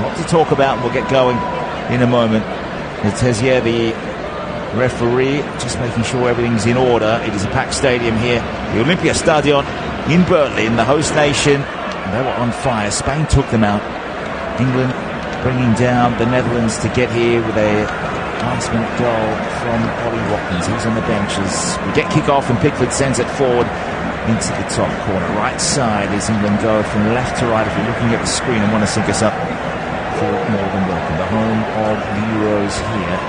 lot to talk about, and we'll get going in a moment. Tessier, the referee, just making sure everything's in order. It is a packed stadium here, the Olympiastadion in Berlin, the host nation. They were on fire. Spain took them out. England bringing down the Netherlands to get here with a last-minute goal from Ollie Watkins. He's on the benches. We get kick-off and Pickford sends it forward into the top corner. Right side as England go from left to right. If you're looking at the screen and want to sync us up, feel more than welcome. The home of the Euros here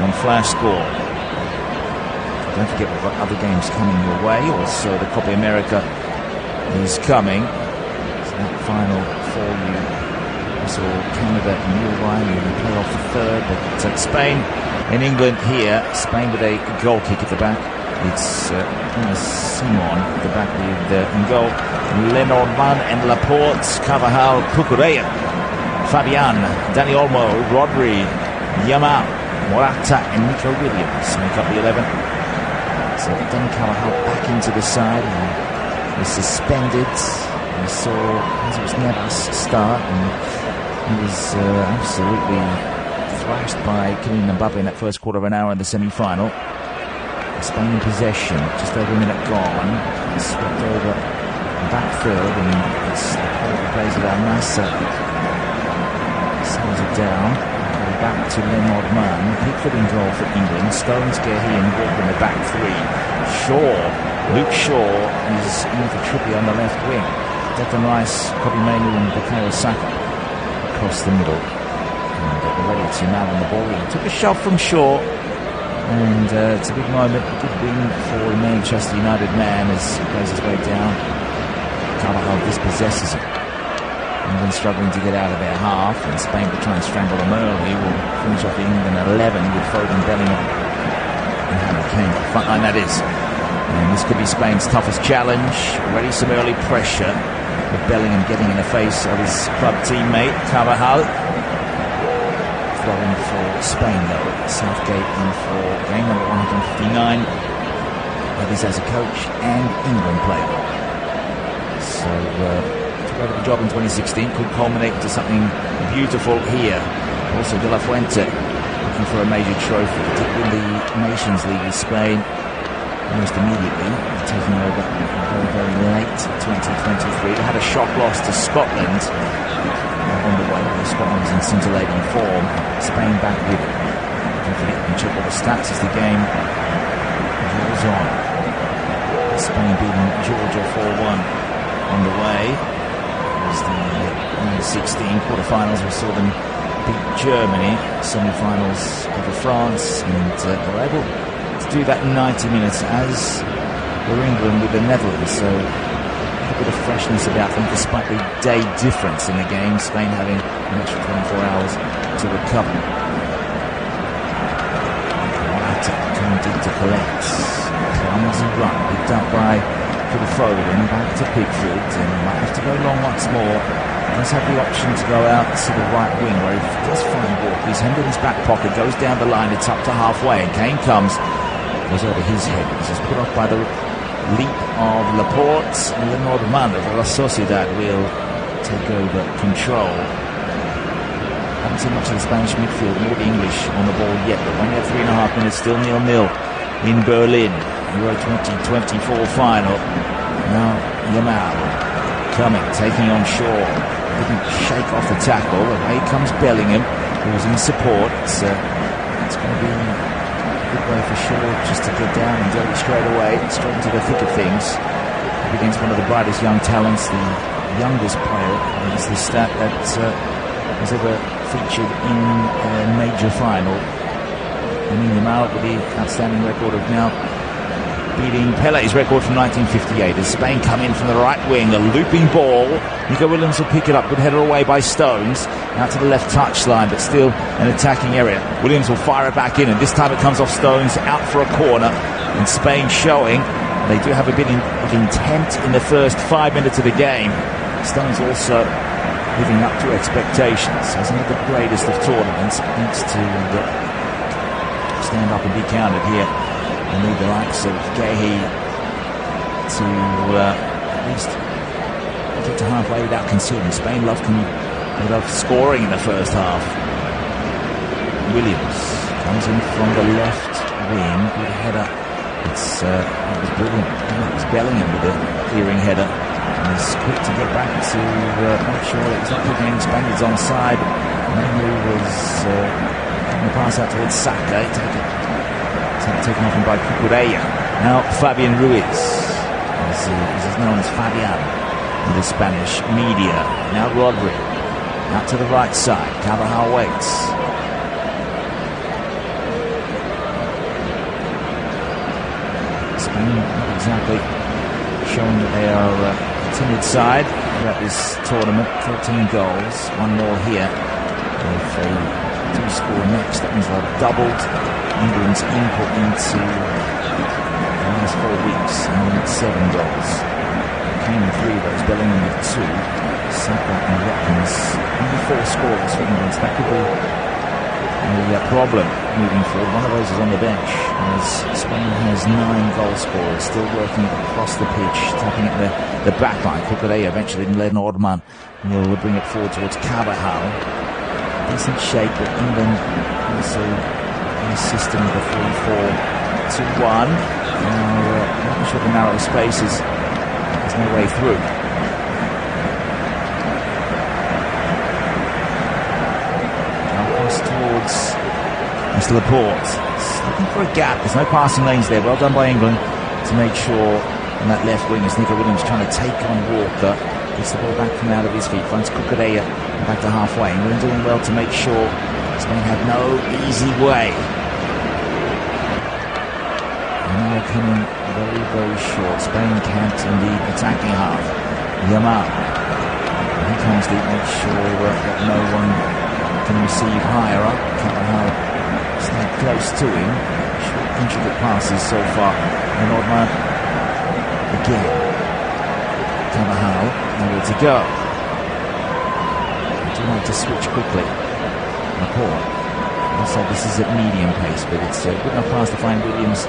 on Flash Score. Don't forget we've got other games coming your way. Also the Copa America is coming. So that final for you. We saw Canada and Uruguay in the play-off the third, but Spain and England here. Spain with a goal kick at the back. It's Simon at the back with in goal. Lenormand and Laporte, Carvajal, Cucurella, Fabian, Dani Olmo, Rodri, Yamal, Morata and Nico Williams make up the 11. So Dani Carvajal back into the side. He was suspended. We saw as it was Navas start, and he was absolutely thrashed by Kylian Mbappe in that first quarter of an hour in the semi-final. Spain in possession, just over a minute gone. Swept over back third, and it's the who plays with Al-Nasser. Slows it down. Back to Lenormand. Pickford in goal for England. Stones, Gehi and Walker in the back three. Luke Shaw is in for Trippier on the left wing. Declan Rice, Kobbie Mainoo and Bukayo Saka across the middle. And ready to now on the ball. He took a shove from Shaw. And it's a big moment, a good win for the Manchester United man as he plays his way down. Carvajal dispossesses him. England struggling to get out of their half, and Spain will try and strangle them early. Will finish off England 11 with Foden, Bellingham and Harry Kane. Front line that is. And this could be Spain's toughest challenge. Already some early pressure with Bellingham getting in the face of his club teammate Carvajal. Throwing for Spain though. Southgate in for game number 159. That is as a coach and England player. So took over the job in 2016. Could culminate into something beautiful here. Also De La Fuente looking for a major trophy. Did win the Nations League with Spain almost immediately, taking over very, very late 2023. They had a shock loss to Scotland on the way. Scotland was in scintillating form. Spain back with it. Don't forget, you can check all the stats as the game draws on. Spain beating Georgia 4-1 on the way. It was the under-16 quarterfinals. We saw them beat Germany. Semi-finals over France, and were able to do that in 90 minutes, as were England with the Netherlands. So a bit of freshness about them despite the day difference in the game. Spain having an extra 24 hours to recover. Morata coming deep to collect. Clumsy run picked up by Foden, back to Pickford, and might have to go long once more. Does have the option to go out to the right wing where he does find Walker. He's hemmed in his back pocket, goes down the line, it's up to halfway, and Kane comes, goes over his head. This is put off by the leap of Laporte, and Lenormand of La Sociedad will take over control. Haven't seen much of the Spanish midfield nor the English on the ball yet, but only have 3.5 minutes, still 0-0 in Berlin. Euro 2024 final. Now Yamal coming, taking on Shaw. Didn't shake off the tackle. Away comes Bellingham, who was in support. It's going to be a good way for Shaw just to get down and get it straight away, straight into the thick of things. Against one of the brightest young talents, the youngest player. Is the stat that has ever featured in a major final. Yamal with the outstanding record of now beating Pele's record from 1958 as Spain come in from the right wing, a looping ball. Nico Williams will pick it up, good header away by Stones, out to the left touchline, but still an attacking area. Williams will fire it back in, and this time it comes off Stones, out for a corner, and Spain showing they do have a bit of intent in the first 5 minutes of the game. Stones also living up to expectations. Hasn't had the greatest of tournaments, needs to stand up and be counted here. And need the likes of Gehi to at least get to halfway without conceding. Spain love of scoring in the first half. Williams comes in from the left wing. Good header. It was brilliant. It was Bellingham with a clearing header. And he's quick to get back to make sure that he's not picking any Spaniards onside. Mainly was getting the pass out towards Saka. Taken off him by Cucurella. Now Fabian Ruiz. He's known as Fabian in the Spanish media. Now Rodri. Out to the right side. Carvajal waits. Spain not exactly showing that they are a timid side throughout this tournament. 13 goals, one more here. If they do score next, that means they've doubled England's input into the last 4 weeks, and 7 goals. Kane with 3 of those, Bellingham with 2, Saka and Watkins only 4 scorers for England. So that could be a problem moving forward. One of those is on the bench, as Spain has 9 goal scorers still working across the pitch, tapping at the back line. Cucurella eventually led Nordman, and he'll bring it forward towards Carvajal. Decent shape, but England also in a system of a 3-4-2-1. Making sure the narrow spaces, there's no way through. Now pass towards Mr. Laporte. Looking for a gap. There's no passing lanes there. Well done by England to make sure on that left wing as Nico Williams trying to take on Walker. Gets the ball back from out of his feet. Finds Cucurella back to halfway. England doing well to make sure Spain have no easy way. And now coming very, very short. Spain camped in the attacking half. Yamal. He comes deep, make sure that no one can receive higher up. Carvajal staying close to him. Short, intricate passes so far. And Nordman again. Carvajal, nowhere to go. I do like to switch quickly. Laporte. Also, this is at medium pace, but it's a good enough pass to find Williams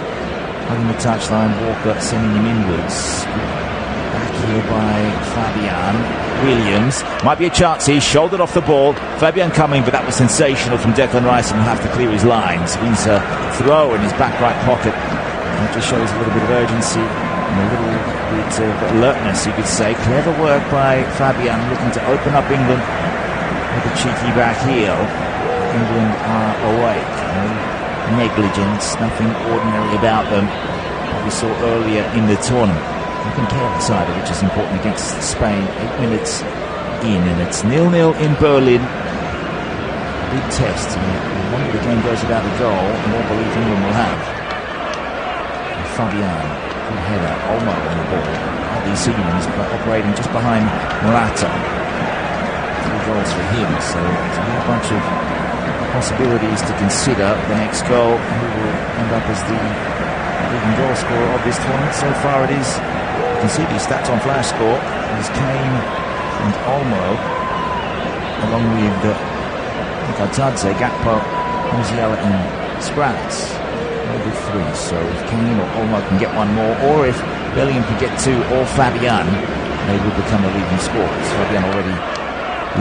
hugging the touchline. Walker sending him inwards. Back here by Fabian. Williams. Might be a chance. He shouldered off the ball. Fabian coming, but that was sensational from Declan Rice, and will have to clear his lines. Wins a throw in his back right pocket. And it just shows a little bit of urgency and a little bit of alertness, you could say. Clever work by Fabian, looking to open up England with a cheeky back heel. England are awake. No negligence, nothing ordinary about them. What we saw earlier in the tournament. Looking careless either, which is important against Spain. 8 minutes in, and it's 0-0 in Berlin. Big test. The longer the game goes without a goal, the more belief England will have. And Fabian, good header. Olmo on the ball. These Siemens operating just behind Morata. 3 goals for him, so there's a whole bunch of possibilities to consider. The next goal, who will end up as the leading goal scorer of this tournament. So far it is, you can see these stats on Flash Score. There's Kane and Olmo, along with Nikotadze, Gakpo, Musiala and Sprats. Maybe 3. So if Kane or Olmo can get one more, or if Bellingham can get 2, or Fabian, they will become the leading scorers. Fabian already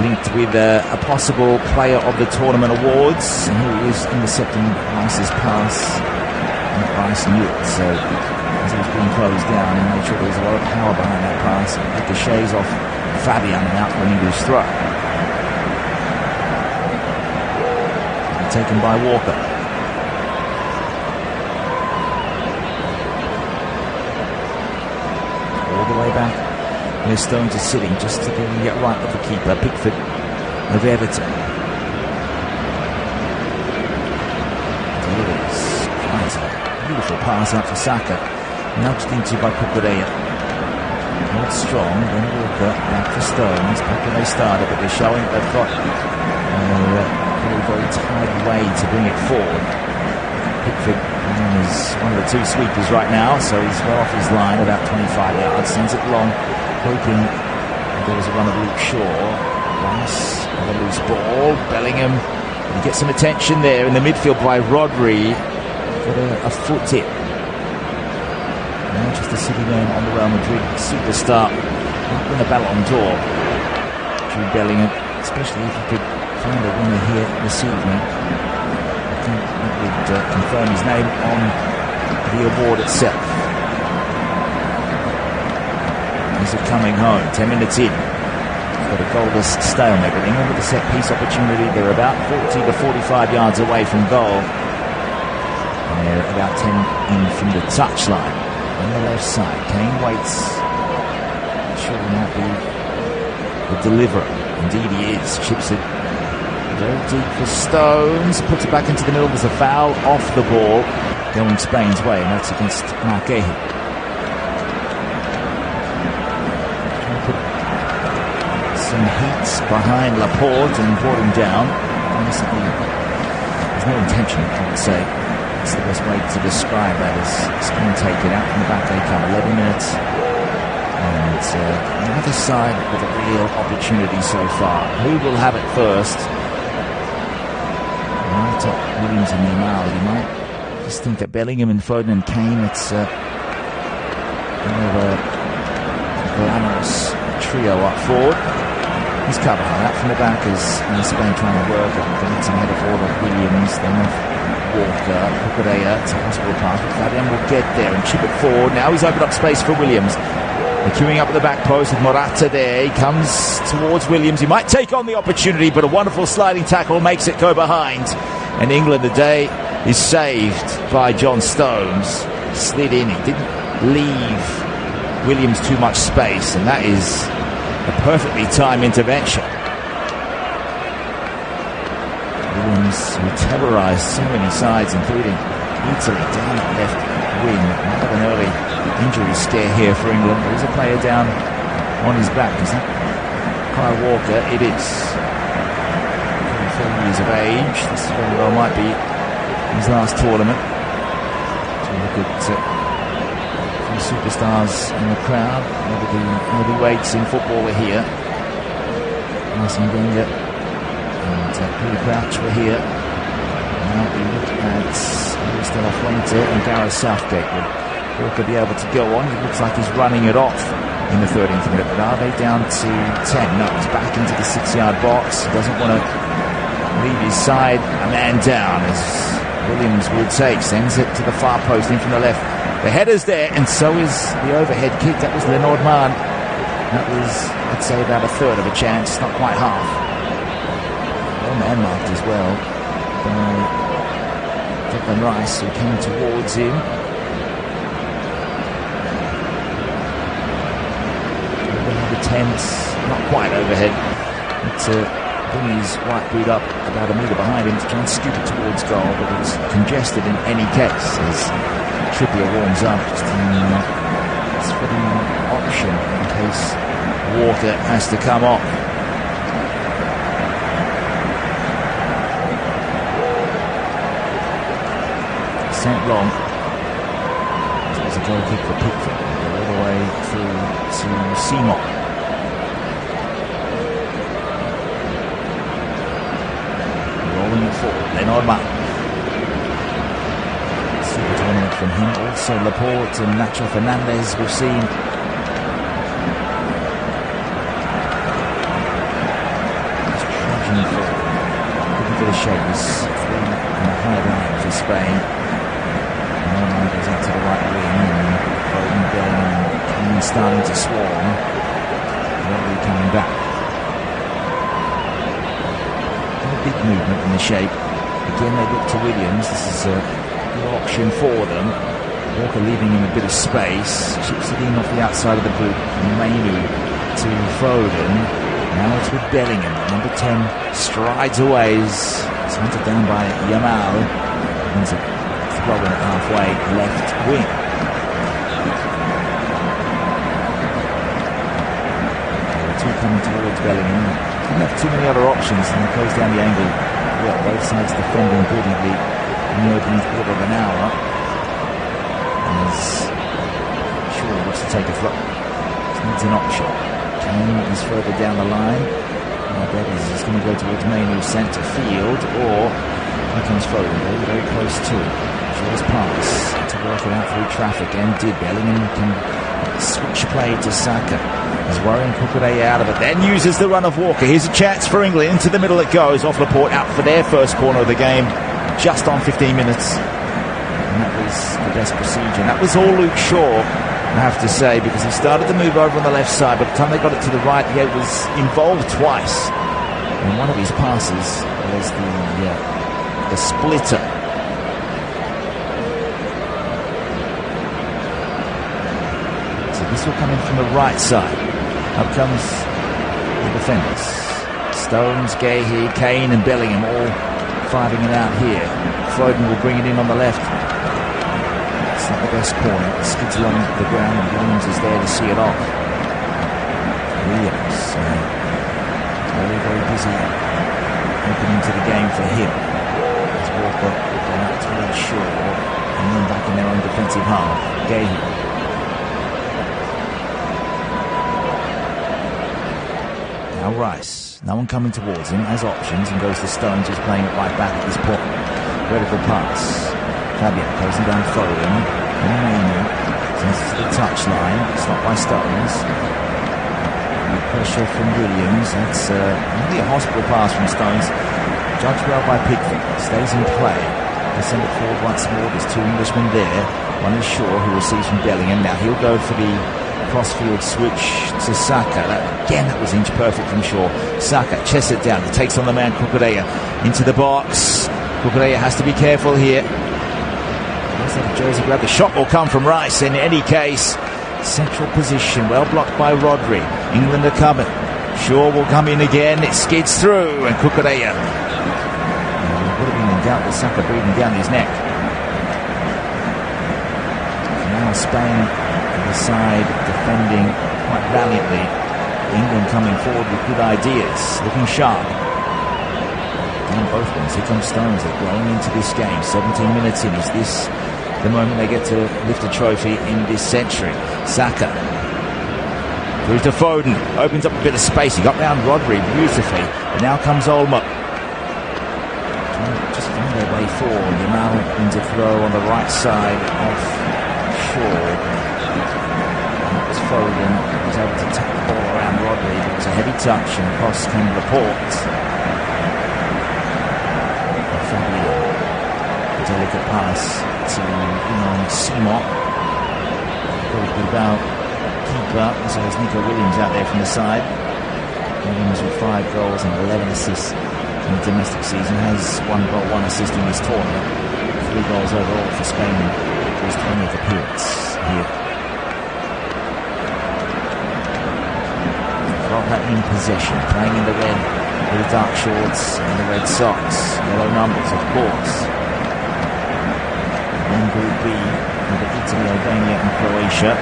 linked with a possible player of the tournament awards, and here he is intercepting Rice's pass. And Rice knew it, so as it was being closed down, he made sure there was a lot of power behind that pass. Ricochets off Fabian and out for an English throw. And taken by Walker. All the way back. Where Stones is sitting, just to get right of the keeper, Pickford of Everton. Delivers. Beautiful pass out for Saka. Nudged into by Cucurella. Not strong, then Walker back for Stones. Back where they started, but they're showing that they've got a very, very tight way to bring it forward. Pickford is one of the 2 sweepers right now, so he's well off his line, about 25 yards. Sends it long, hoping there was a run of Luke Shaw. Rice with a loose ball. Bellingham, he gets some attention there in the midfield by Rodri. Got a foot tip. Manchester City man on the Real Madrid superstar. Not in the Ballon d'Or. Jude Bellingham especially if you could find a winner here this evening. I think that would confirm his name on the award itself. He's coming home, 10 minutes in. Got a goalless stalemate with England with a set-piece opportunity. They're about 40 to 45 yards away from goal. And they're about 10 in from the touchline. On the left side, Kane waits. Sure will not be the deliverer. Indeed he is. Chips it very deep for Stones. Puts it back into the middle. There's a foul off the ball going Spain's way, and that's against Marquehi. Some heat behind Laporte and brought him down. There's no intention, I would say. It's the best way to describe that. As Spain take it out from the back. They come 11 minutes. And on the other side with a real opportunity so far. Who will have it first? Right up Williams and Yamal. You might just think that Bellingham and Foden and Kane, it's more of a glamorous trio up forward. He's covered on that from the back as Spain trying to work it. They need some header forward of Williams, then off Walker, Cucurella to possible pass, but Fabian will get there and chip it forward. Now he's opened up space for Williams. They're queuing up at the back post with Morata there. He comes towards Williams. He might take on the opportunity, but a wonderful sliding tackle makes it go behind. And England, the day is saved by John Stones. Slid in. He didn't leave Williams too much space, and that is a perfectly timed intervention. Williams, who terrorised so many sides, including Italy, down that left wing. Might have an early injury scare here for England. There is a player down on his back. Is that Kyle Walker? It is. 34 years of age. This very well might be his last tournament. So look at superstars in the crowd. All of the heavyweights in football were here. Arsene Wenger and Peter Crouch were here. Now we look at Fuente and Gareth Southgate. Will Walker be able to go on? It looks like he's running it off in the 13th minute. But are they down to 10? No, he's back into the 6-yard box. He doesn't want to leave his side a man down, as Williams will take. Sends it to the far post in from the left. The header's there, and so is the overhead kick. That was Lenormand. That was, I'd say, about a third of a chance, not quite half. Well man marked as well by Declan Rice, who came towards him. Overhead attempt, not quite overhead. But bring his right boot up about a metre behind him to try and scoop it towards goal, but it was congested in any case as Trippier warms up, just for the option in case Walker has to come off. Sent long. There's a goal kick for Pickford. Go all the way through to Simon. Rolling it forward. Lenormand. Tournament from him. Also Laporte and Nacho Fernandez we've seen. Just trudging forward. Looking for the shape. There's 3 on the high line for Spain. Norman goes out to the right wing, and Foden, Bellingham and Kane starting to swarm. Rodri coming back. A big movement in the shape. Again they look to Williams. This is a option for them. Walker leaving him a bit of space. Chips it in off the outside of the boot. Mainu to Foden. Now it's with Bellingham. Number 10 strides away. He's hunted down by Yamal. Wins a throw in at halfway left wing. The two coming towards Bellingham. Didn't have too many other options, and he close down the angle. Well, both sides defending brilliantly in the opening quarter of an hour. As Shaw looks to take a throw. Needs an option. Kane is further down the line. I bet he's going to go towards Mainu centre field, or here comes Foden, very, very close to it. Shaw's pass to work it out through traffic, and did. Bellingham can Switch play to Saka. He's worrying Cucurella out of it. Then uses the run of Walker. Here's a chance for England. Into the middle it goes. Off Laporte out for their first corner of the game. Just on 15 minutes. And that was the best procedure. And that was all Luke Shaw, I have to say, because he started to move over on the left side. By the time they got it to the right, he was involved twice. And one of his passes was the splitter. So this will come in from the right side. Up comes the defenders. Stones, Gahey, Kane and Bellingham all fighting it out here. Foden will bring it in on the left. It's not the best corner. It skids along the ground and Williams is there to see it off. Williams, very, very busy opening to the game for him. As Walker going out towards Shaw and then back in their own defensive half. Gahey. Now Rice, no one coming towards him, has options and goes to Stones, who's playing it right back at this point. Vertical pass. Fabian closing down Foden. And sends it to the touchline. Stopped by Stones. Good pressure from Williams. That's really a hospital pass from Stones. Judged well by Pickford. Stays in play. They send it forward once more. There's two Englishmen there. One is Shaw, who receives from Bellingham. Now he'll go for the crossfield switch to Saka. That was inch perfect from Shaw. Saka chests it down. He takes on the man Cucurella into the box. Cucurella has to be careful here. Jersey grab. The shot will come from Rice. In any case, central position, well blocked by Rodri. England are coming. Shaw will come in again. It skids through, and Cucurella would have been in doubt with Saka breathing down his neck. Now Spain the side defending quite valiantly. England coming forward with good ideas, looking sharp. Down both ones. Here comes Stones. They're growing into this game. 17 minutes in. Is this the moment they get to lift a trophy in this century? Saka through to Foden. Opens up a bit of space. He got round Rodri beautifully. But now comes Olmo. Just find their way forward. Yamal into throw on the right side of Shaw. Foden was able to tap the ball around Rodri. It was a heavy touch and across came Laporte. Fabian, a delicate pass to Simon. Very good about keeper. So there's Nico Williams out there from the side. Williams with 5 goals and 11 assists in the domestic season. Has 1 goal, 1 assist in this tournament. 3 goals overall for Spain for his 20th appearance here. Roja in possession, playing in the red with the dark shorts and the red socks. Yellow numbers, of course. Then Group B with Italy, Albania and Croatia.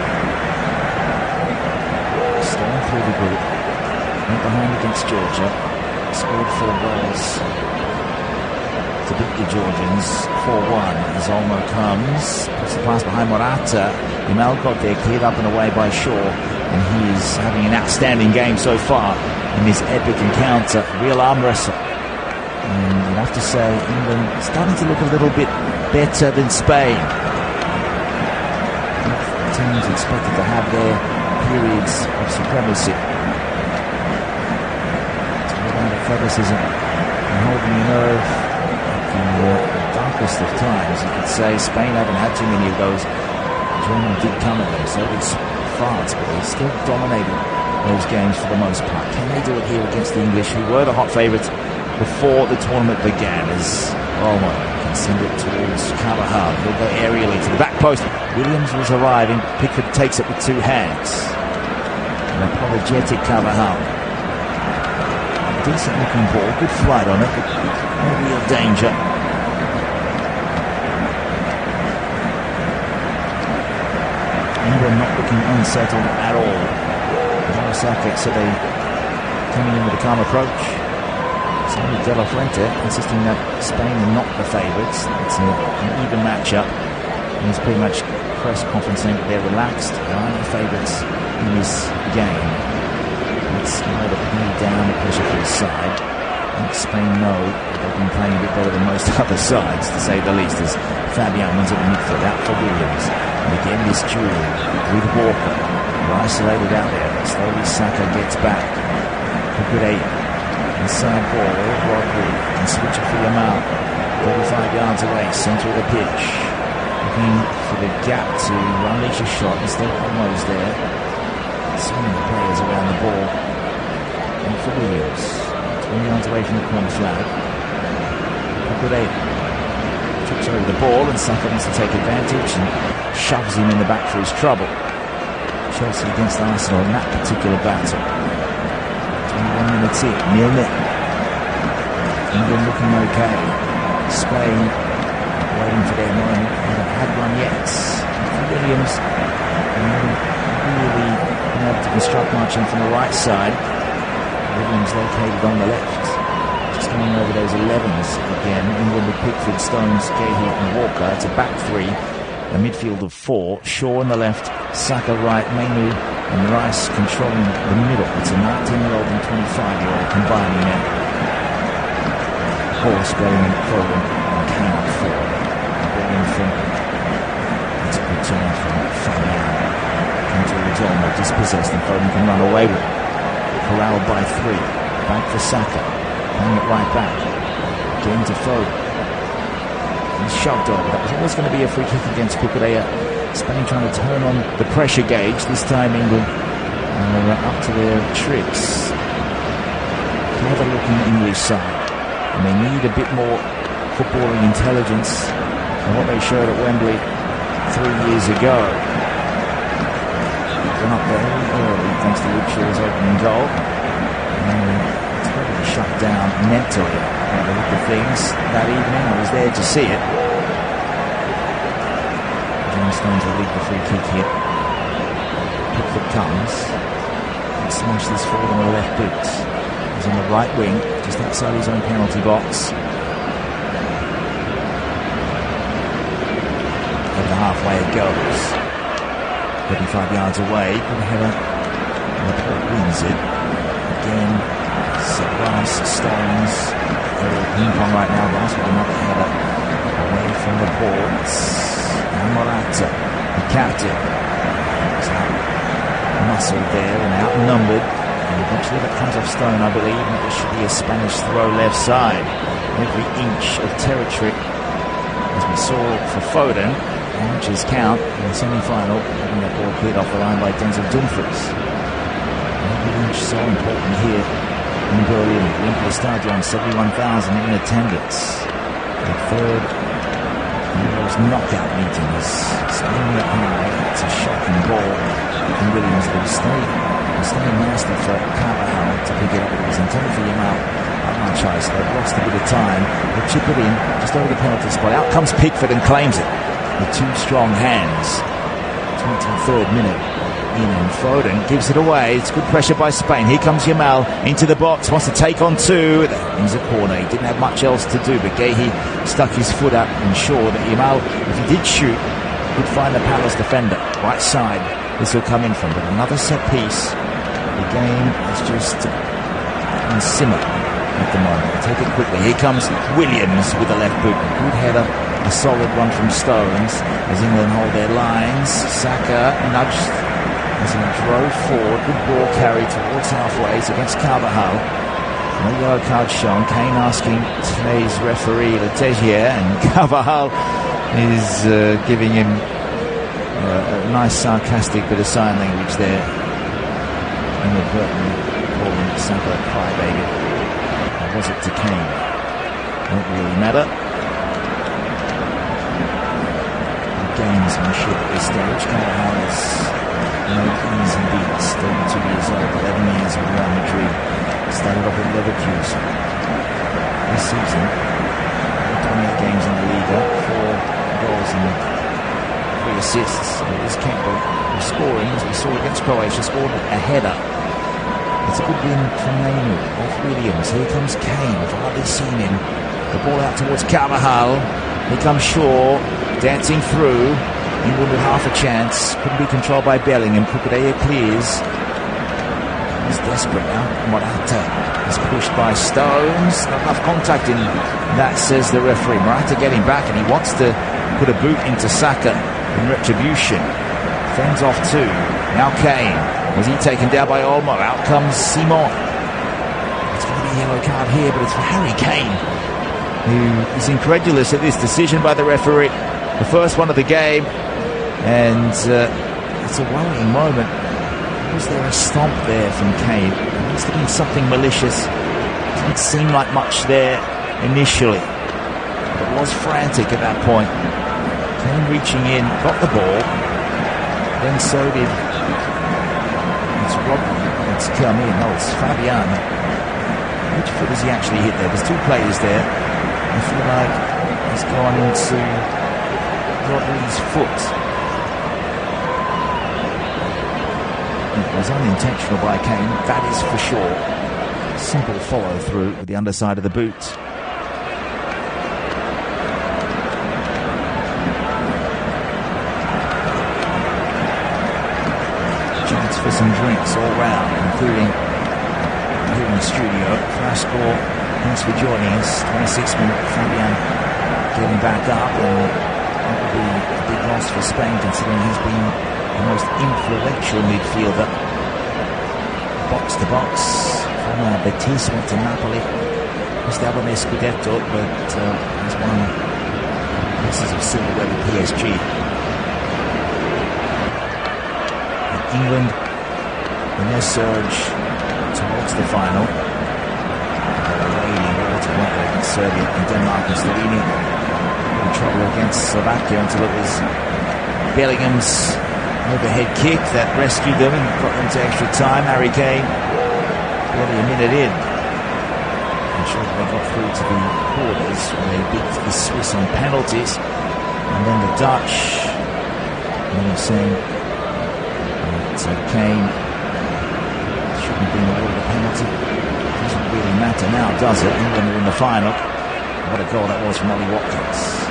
Storm through the group. Went behind against Georgia. Scored 4 goals to beat the Georgians. 4-1 as Olmo comes. Puts the pass behind Morata. Yamal got there, cleared up and away by Shaw. And he is having an outstanding game so far in this epic encounter. Real arm wrestle. And you'd have to say England starting to look a little bit better than Spain. Teams expected to have their periods of supremacy. It's all about athleticism and holding your nerve at the darkest of times. You could say Spain haven't had too many of those. Germany did come at them, so did France, but they still dominated those games for the most part. Can they do it here against the English, who were the hot favourites before the tournament began? As Olmo can send it towards Carvajal. He'll go aerially to the back post. Williams was arriving. Pickford takes it with 2 hands. An apologetic Carvajal. Decent looking ball, good flight on it, but no real danger. England not looking unsettled at all. Southgate said they coming in with a calm approach. Same with De La Fuente, insisting that Spain are not the favourites. It's an even matchup. And he's pretty much press conference saying that they're relaxed. They aren't the favourites in this game. It's kind of play down the pressure for his side. I think Spain know that they've been playing a bit better than most other sides, to say the least, as Fabian wins at the midfield, out for Williams. again this duel with Walker. Isolated out there. Slowly Saka gets back. Kukureya. Inside ball. Rodri can switch it for Yamal. 35 yards away. Centre of the pitch. Looking for the gap to unleash a shot. Instead almost there. So many players around the ball. And for Williams. 20 yards away from the corner flag. Kukureya trips over the ball and Saka wants to take advantage and shoves him in the back for his trouble. Chelsea against Arsenal in that particular battle. 21 minutes in, 0-0. England looking okay. Spain waiting for their moment. They haven't had one yet. Williams really been able to construct marching from the right side. Williams located on the left. Just going over those 11s again. England with Pickford, Stones, Cahill and Walker. It's a back three. A midfield of four. Shaw on the left, Saka right, Mainu and Rice controlling the middle. It's a 19-year-old and 25-year-old combining there. Horse going in Foden and Kane up forward. Ball in front. It's a good turn from Fabian. Comes towards Olmo, dispossessed and Foden can run away with it. Corralled by three. Back for Saka. Playing it right back. Again to Foden. He's shoved over. That was always going to be a free kick against Kukureya. Spain trying to turn on the pressure gauge. This time England up to their tricks. Clever looking English side. And they need a bit more footballing intelligence than what they showed at Wembley 3 years ago. Gone up there early thanks to Luke Shaw's opening goal. And totally shut down mentally. By the look of things that evening, I was there to see it. John Stones will lead the free kick here. Pickford comes and smashes this forward on the left boot. He's on the right wing, just outside his own penalty box. Over halfway it goes. 35 yards away. Good header. Laporte wins it. Again, Rice, Stones. Ping pong right now. Rice with another header away from the ports. And Morata, the captain, is muscled there and outnumbered. And eventually that comes off Stone, I believe, and it should be a Spanish throw left side. Every inch of territory, as we saw for Foden, inches count in the semi-final, having that ball cleared off the line by Denzel Dumfries. Every inch so important here in Berlin. Olympiastadion, 71,000 in attendance. The third Euros knockout meeting is swinging it high. It's a shocking ball from Williams, but he's staying nasty for Carvajal to pick it up. It was intended for Yamal. Not much ice. They've lost a bit of time. They chip it in just over the penalty spot. Out comes Pickford and claims it with two strong hands. 23rd minute. In and Foden gives it away. It's good pressure by Spain. Here comes Yamal into the box, wants to take on two. He's a corner. He didn't have much else to do, but Guehi stuck his foot up and sure that Yamal, if he did shoot, would find the Palace defender. Right side, this will come in from, but another set piece. The game is just in simmer at the moment. Take it quickly. Here comes Williams with the left boot. Good header. A solid one from Stones as England hold their lines. Saka nudged as he drove forward. Good ball carry towards halfway. It's against Carvajal. No yellow card shown. Kane asking today's referee Letezier, and Carvajal is giving him a nice sarcastic bit of sign language there. Inadvertently calling Saka a crybaby. Or was it to Kane? Won't really matter. Gamesmanship at this stage. Carvajal is no easy beats. 32 years old, 11 years with Real Madrid. Started off with Leverkusen. This season, 28 games in the Liga, 4 goals and 3 assists. It is capable of scoring, as we saw against Croatia, scored a header. It's a good win from Mainu off Williams. Here comes Kane. I've hardly seen him. The ball out towards Carvajal. Here comes Shaw, dancing through. England with half a chance. Couldn't be controlled by Bellingham. Kukureya clears. He's desperate now. Morata is pushed by Stones. Not enough contact in that, says the referee. Morata getting back, and he wants to put a boot into Saka. in retribution. Fends off two. Now Kane. Was he taken down by Olmo? Out comes Simon. It's going to be a yellow card here, but it's for Harry Kane, who is incredulous at this decision by the referee. The first one of the game, and it's a worrying moment. Was there a stomp there from Kane? There must have been something malicious. Didn't seem like much there initially, but was frantic at that point. Kane reaching in, got the ball, then so did it's Roja. It's come in. No, it's Fabian. Which foot does he actually hit there? There's two players there. I feel like he's gone into Rodri's foot. It was unintentional by Kane, that is for sure. Simple follow through with the underside of the boot. Chance for some drinks all round, including here in the studio. Flash score, thanks for joining us. 26th minute, Fabian getting back up, and that will be a big loss for Spain, considering he's been the most influential midfielder. Box to box. From Betis, went to Napoli. Missed out on their Scudetto, but he's won pieces of silverware with PSG. And England, in their surge towards the final, wading water, weren't they, against Serbia and Denmark and Slovenia. In trouble against Slovakia until it was Bellingham's overhead kick that rescued them and got them to extra time. Harry Kane, barely a minute in. I'm sure they got through to the quarters where they beat the Swiss on penalties. And then the Dutch, and he's saying that Kane shouldn't be awarded a penalty. Doesn't really matter now, does it? England are in the final. What a goal that was from Ollie Watkins.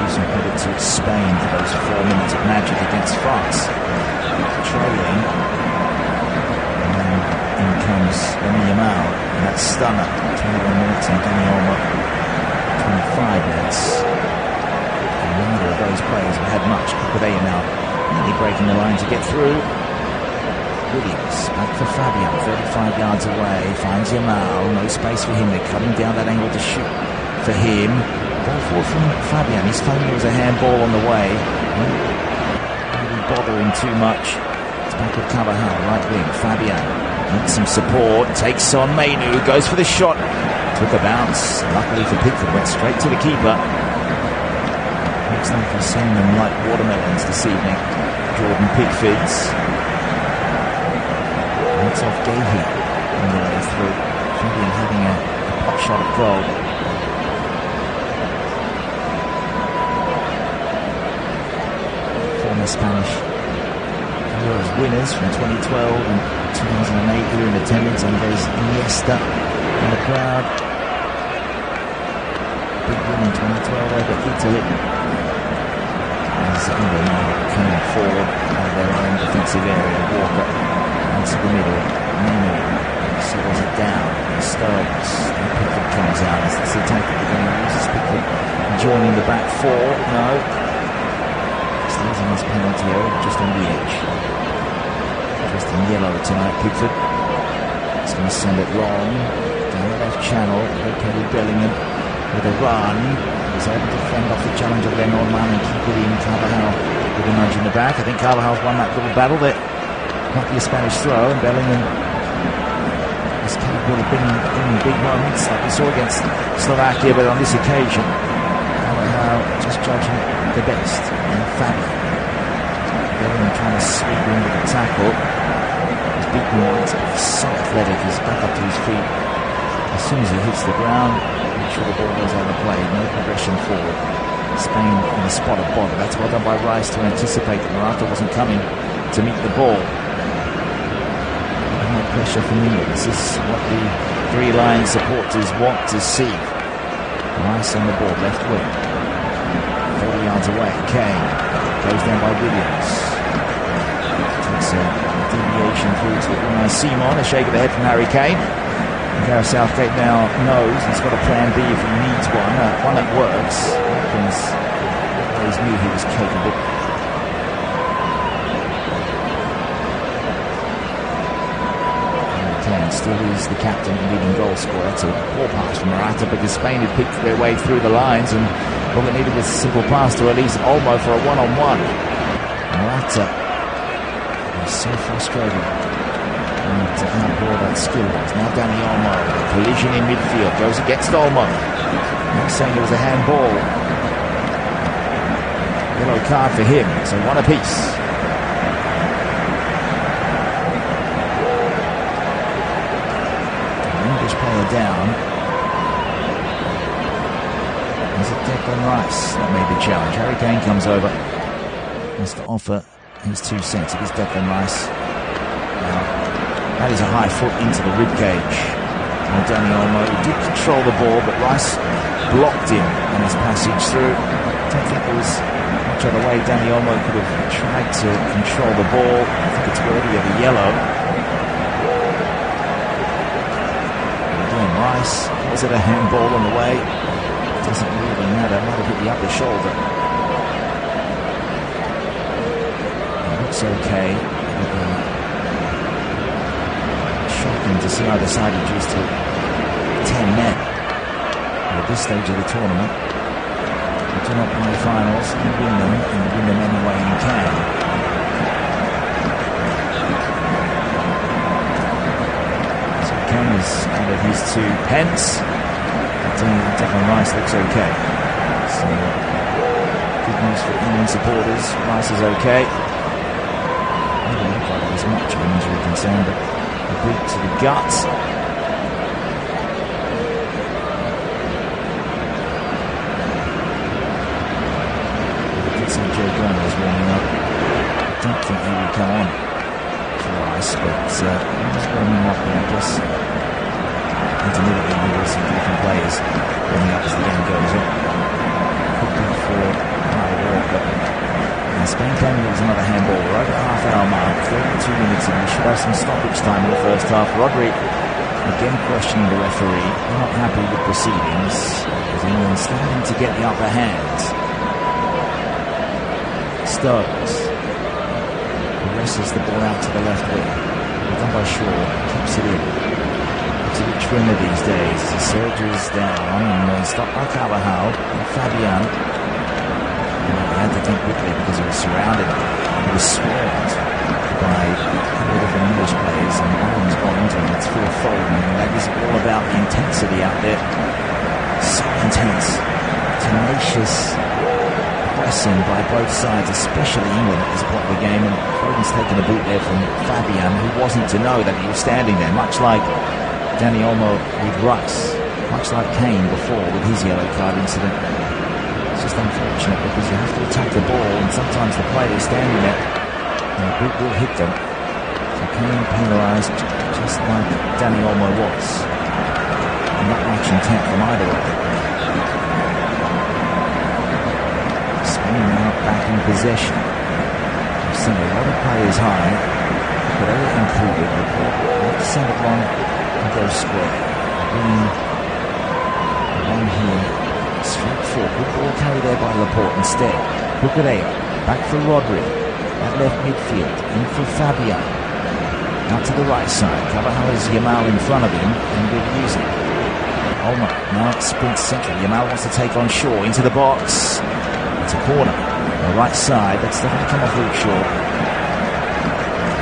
Some credit to Spain for those 4 minutes of magic against France. Trailing. And then in comes Yamal. And that's stunner. 21 minutes and Dani Olmo 25 minutes. And neither of those players have had much. Cucurella now nearly breaking the line to get through. Williams back for Fabian, 35 yards away. Finds Yamal. No space for him. They're cutting down that angle to shoot for him. Ball forward from Fabian. He's claiming there was a handball on the way. Not really bothering too much. It's back with Carvajal, right wing. Fabian needs some support. Takes on Mainu. Goes for the shot. Took a bounce. Luckily for Pickford, went straight to the keeper. Looks like he's seeing them like watermelons this evening. Jordan Pickford's. That's off Gahey on the way through. Fabian having a pot shot at goal. Spanish Euros winners from 2012 and 2008 here in attendance, and there's Iniesta in the crowd. Big win in 2012 over Italy. As England now coming forward out of their own defensive area. Walker into the middle. Mainu settles it down. Stones. And Pickford comes out. Is this the tactic they're going to use? Is Pickford joining the back four? No. Losing his penalty area, just on the edge. Just in yellow tonight, Pickford. He's going to send it long down the left channel. Okay, with Bellingham with a run. He's able to fend off the challenge of their man and keep it in. Carvajal with a nudge in the back. I think Carvajal's won that little battle there. Might be a Spanish throw, and Bellingham is capable of bringing in big moments like we saw against Slovakia, but on this occasion, Carvajal just judging it the best. And Fabian Bellingham trying to sweep in with the tackle. He's beaten once, but he's so athletic. He's back up to his feet as soon as he hits the ground. Make sure the ball goes out of play. No progression forward. Spain in a spot of bother. That's well done by Rice to anticipate that Morata wasn't coming to meet the ball. No pressure from England. This is what the three line supporters want to see. Rice on the ball, left wing. 40 yards away. Kane goes down by Williams. Takes a deviation through to Unai Simon. A shake of the head from Harry Kane. And Gareth Southgate now knows he's got a plan B if he needs one. One that works. Watkins always knew he was capable. And still is the captain and leading goal scorer. That's a poor pass from Morata because Spain had picked their way through the lines, and all they needed was a simple pass to release Olmo for a one-on-one. Morata was so frustrated to outball that skill was. Now Dani Olmo, a collision in midfield, goes against Olmo. I'm saying it was a handball. Yellow card for him, so one apiece. English player down. Is it Declan Rice that made the challenge? Harry Kane comes over, wants to offer his 2 cents. It is Declan Rice. Now, that is a high foot into the ribcage. And Dani Olmo did control the ball, but Rice blocked him on his passage through. I don't think there was much other way Dani Olmo could have tried to control the ball. I think it's worthy of a yellow. And again, Rice, was it a handball on the way? It doesn't really matter. Might have hit the upper shoulder. It looks okay. Shocking to see either side reduced to 10 men. At this stage of the tournament, you do not play finals, you win them, and you win them any way you can. So Kane has added his 2 pence. Declan Rice looks okay. So good news for England supporters. Rice is okay. I don't look like there's much of an injury concern, but a boot to the gut. Joe Gomez warming up. I don't think he will come on for Rice, but he's warming up there, I guess. Intermittently, we will see different players warming up as the game goes on. Could be for Walker. And Spain can lose another handball. We're over the half-hour mark, 32 minutes, and we should have some stoppage time in the first half. Rodri again questioning the referee. We're not happy with proceedings, as England starting to get the upper hand. Stokes presses the ball out to the left wing. Done by Shaw, keeps it in. It's a bit trimmer these days. He surges down and stopped by Carvajal and Fabian. He had to think quickly because he was surrounded. He was swarmed by a couple of different English players, and one of them's gone into him. It's Phil Foden, and that is all about the intensity out there. So intense, tenacious pressing by both sides, especially England at this point of the game. And Foden's taken a boot there from Fabian, who wasn't to know that he was standing there, much like Dani Olmo with Rice, much like Kane before with his yellow card incident. It's just unfortunate because you have to attack the ball, and sometimes the player is standing there and the boot will hit them. So Kane penalised just like Dani Olmo was. Not much intent from either of them. Now back in possession. We've seen a lot of players high, but all included. Laporte send it long and go square. Bringing one here straight forward. Good ball carried there by Laporte instead. Bukayo back for Rodri at left midfield. In for Fabian. Out to the right side. Carvajal has Yamal in front of him and good music. Olmo now sprints central. Yamal wants to take on Shaw into the box. It's a corner on the right side. That's definitely come off Luke Shaw.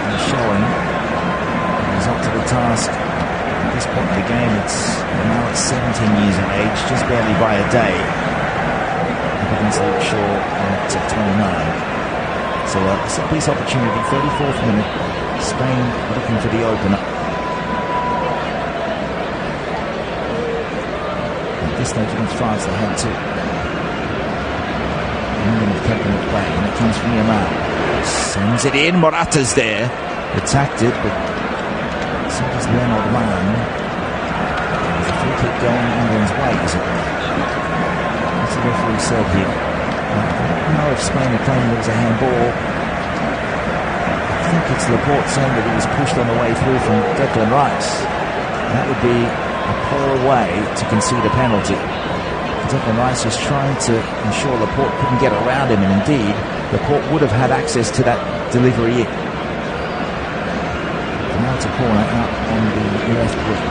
He's showing he's up to the task. At this point in the game, it's now at 17 years of age, just barely by a day, up against Luke Shaw at 29. So a set piece opportunity, 34th minute. Spain looking for the opener. At this stage against France, they had to. England have kept them at bay, and it comes from Yamal. Sends it in. Morata's there. Attacked it, but so does Leonard Mann. There's a free kick going England's way, is it? What's the referee said here? I don't know if Spain are claiming it was a handball. I think it's Laporte saying that he was pushed on the way through from Declan Rice. That would be a poor way to concede a penalty. Declan Rice was trying to ensure Laporte couldn't get around him, and indeed Laporte would have had access to that delivery in. Penalty corner out on the left wing.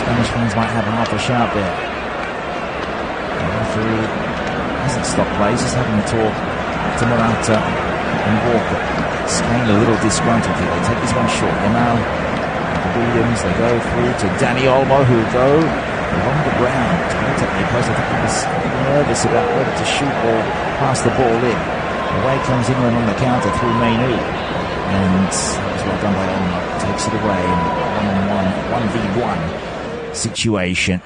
Spanish fans might have half a shout there. The referee hasn't stopped play, he's just having a talk to Morata and Walker. Spain a little disgruntled here. They take this one short. Yamal, Williams, they go through to Dani Olmo, who will go along the ground. I think he was nervous about whether to shoot or pass the ball in. Away comes England on the counter through Mainu. And that was well done by Olmo. Takes it away in a 1v1 situation.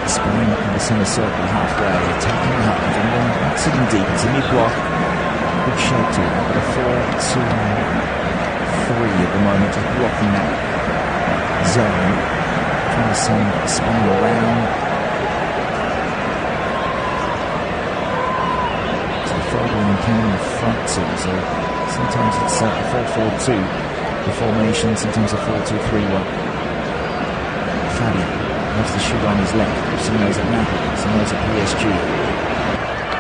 Spain in the centre circle halfway, attacking hard, and then not sitting deep. It's a mid-block. Good shape to it. But a 4-2-3 at the moment, just blocking that zone. Trying to send Spain around. So Foden came in the front too. So sometimes it's a 4-4-2, the formation, sometimes a 4-2-3-1. Fabian wants to shoot on his left. Simeo's at Napoli, Simeo's at PSG.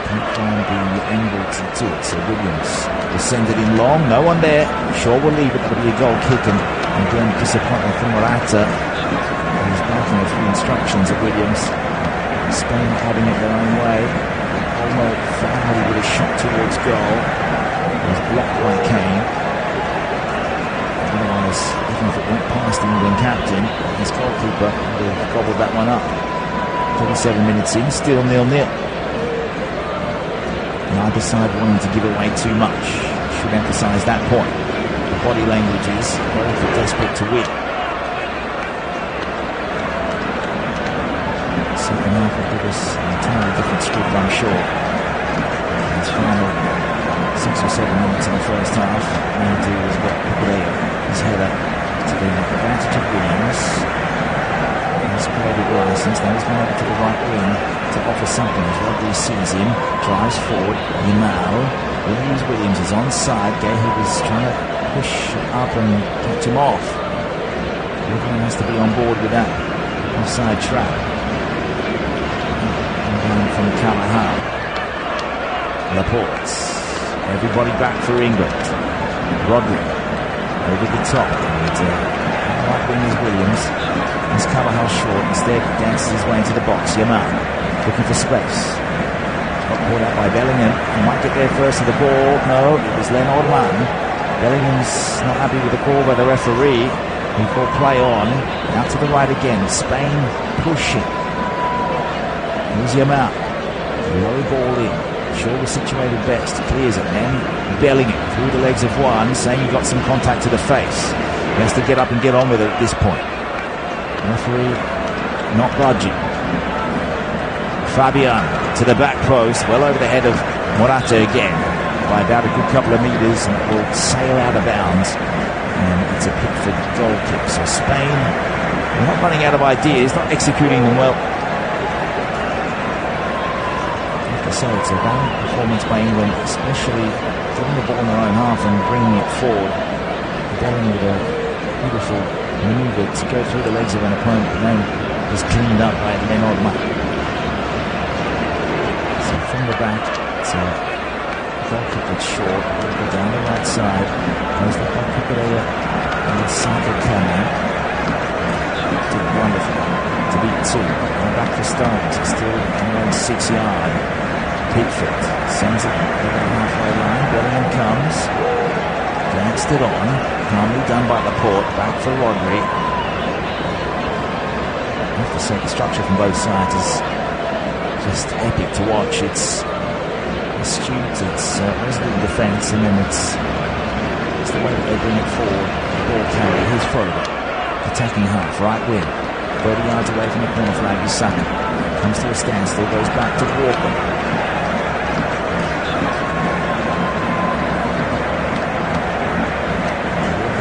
Can't find the angle to do it, so Williams descended in long, no one there. Shaw will leave it, that'll be a goal kick, and again disappointment from Morata. He's barking a few instructions at Williams. Spain having it their own way. Olmo finally with a shot towards goal. It was blocked by Kane. Otherwise, even if it went past the England captain, his goalkeeper would have gobbled that one up. 37 minutes in, still 0-0. Neither side wanting to give away too much. Should emphasise that point. The body language is both are desperate to win. Second half will give us an entirely different script, I'm sure. His final 6 or 7 minutes in the first half, all he did was what Cucurella, his header to the advantage of Williams. He's played with license, now he's gone over to the right wing to offer something as Rodri sees him, drives forward. Yamal will use Williams, is onside. Gahey was trying to push up and catch him off. Everyone has to be on board with that offside trap. And from Callaghan, Laporte, everybody back for England. Rodri over the top, and right wing is Williams. He's Callaghan short, instead dances his way into the box. Yamal looking for space. Got caught out by Bellingham. He might get there first to the ball. No, it was Leonard Mann. Bellingham's not happy with the call by the referee. He called play on. Out to the right again. Spain pushing. Here's Yamal. Low ball in. Shaw was situated best. Clears it then. Bellingham through the legs of one, saying he got some contact to the face. He has to get up and get on with it at this point. Referee not budging. Fabian to the back post, well over the head of Morata again by about a good couple of metres, and it will sail out of bounds, and it's a Pickford goal kick. So Spain, they're not running out of ideas, not executing them well. Like I say, it's a valiant performance by England, especially getting the ball in their own half and bringing it forward. Bellingham with a beautiful manoeuvre to go through the legs of an opponent, but then was cleaned up by Leonard Mann. So from the back, it's a goal kick that's short, go down the right side, goes the back Cucurella and Saka Kane. Did wonderful to beat two. Now back for Stones, it's still on their own 6 yard. Pickford sends it over the halfway line, Bellingham comes. Glanced it on, calmly done by Laporte, back for Rodri. I have to say the structure from both sides is just epic to watch. It's astute, it's resolute defence, and then it's the way that they bring it forward. The ball carry, here's Foden, attacking half, right wing, 30 yards away from the corner flag is Saka. Comes to a standstill, goes back to Walker.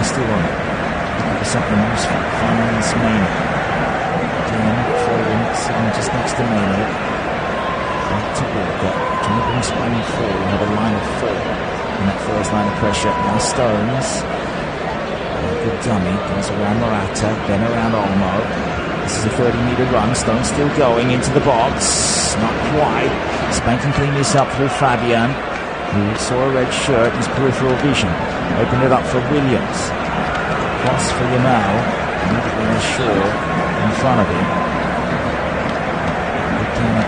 Still on it. Looking for something else. Finds Mainu. Again, Foden sitting just next to Mainu. Back to Walker. Trying to bring Spain forward. We have a line of 4 in that first line of pressure. Now Stones. Good dummy, goes around Morata, then around Olmo. This is a 30-metre run, Stone still going into the box. Not quite. Spain can clean this up through Fabian, who saw a red shirt in his peripheral vision. Opened it up for Williams. Cross for Yamal. Immediately on Shaw in front of him. Again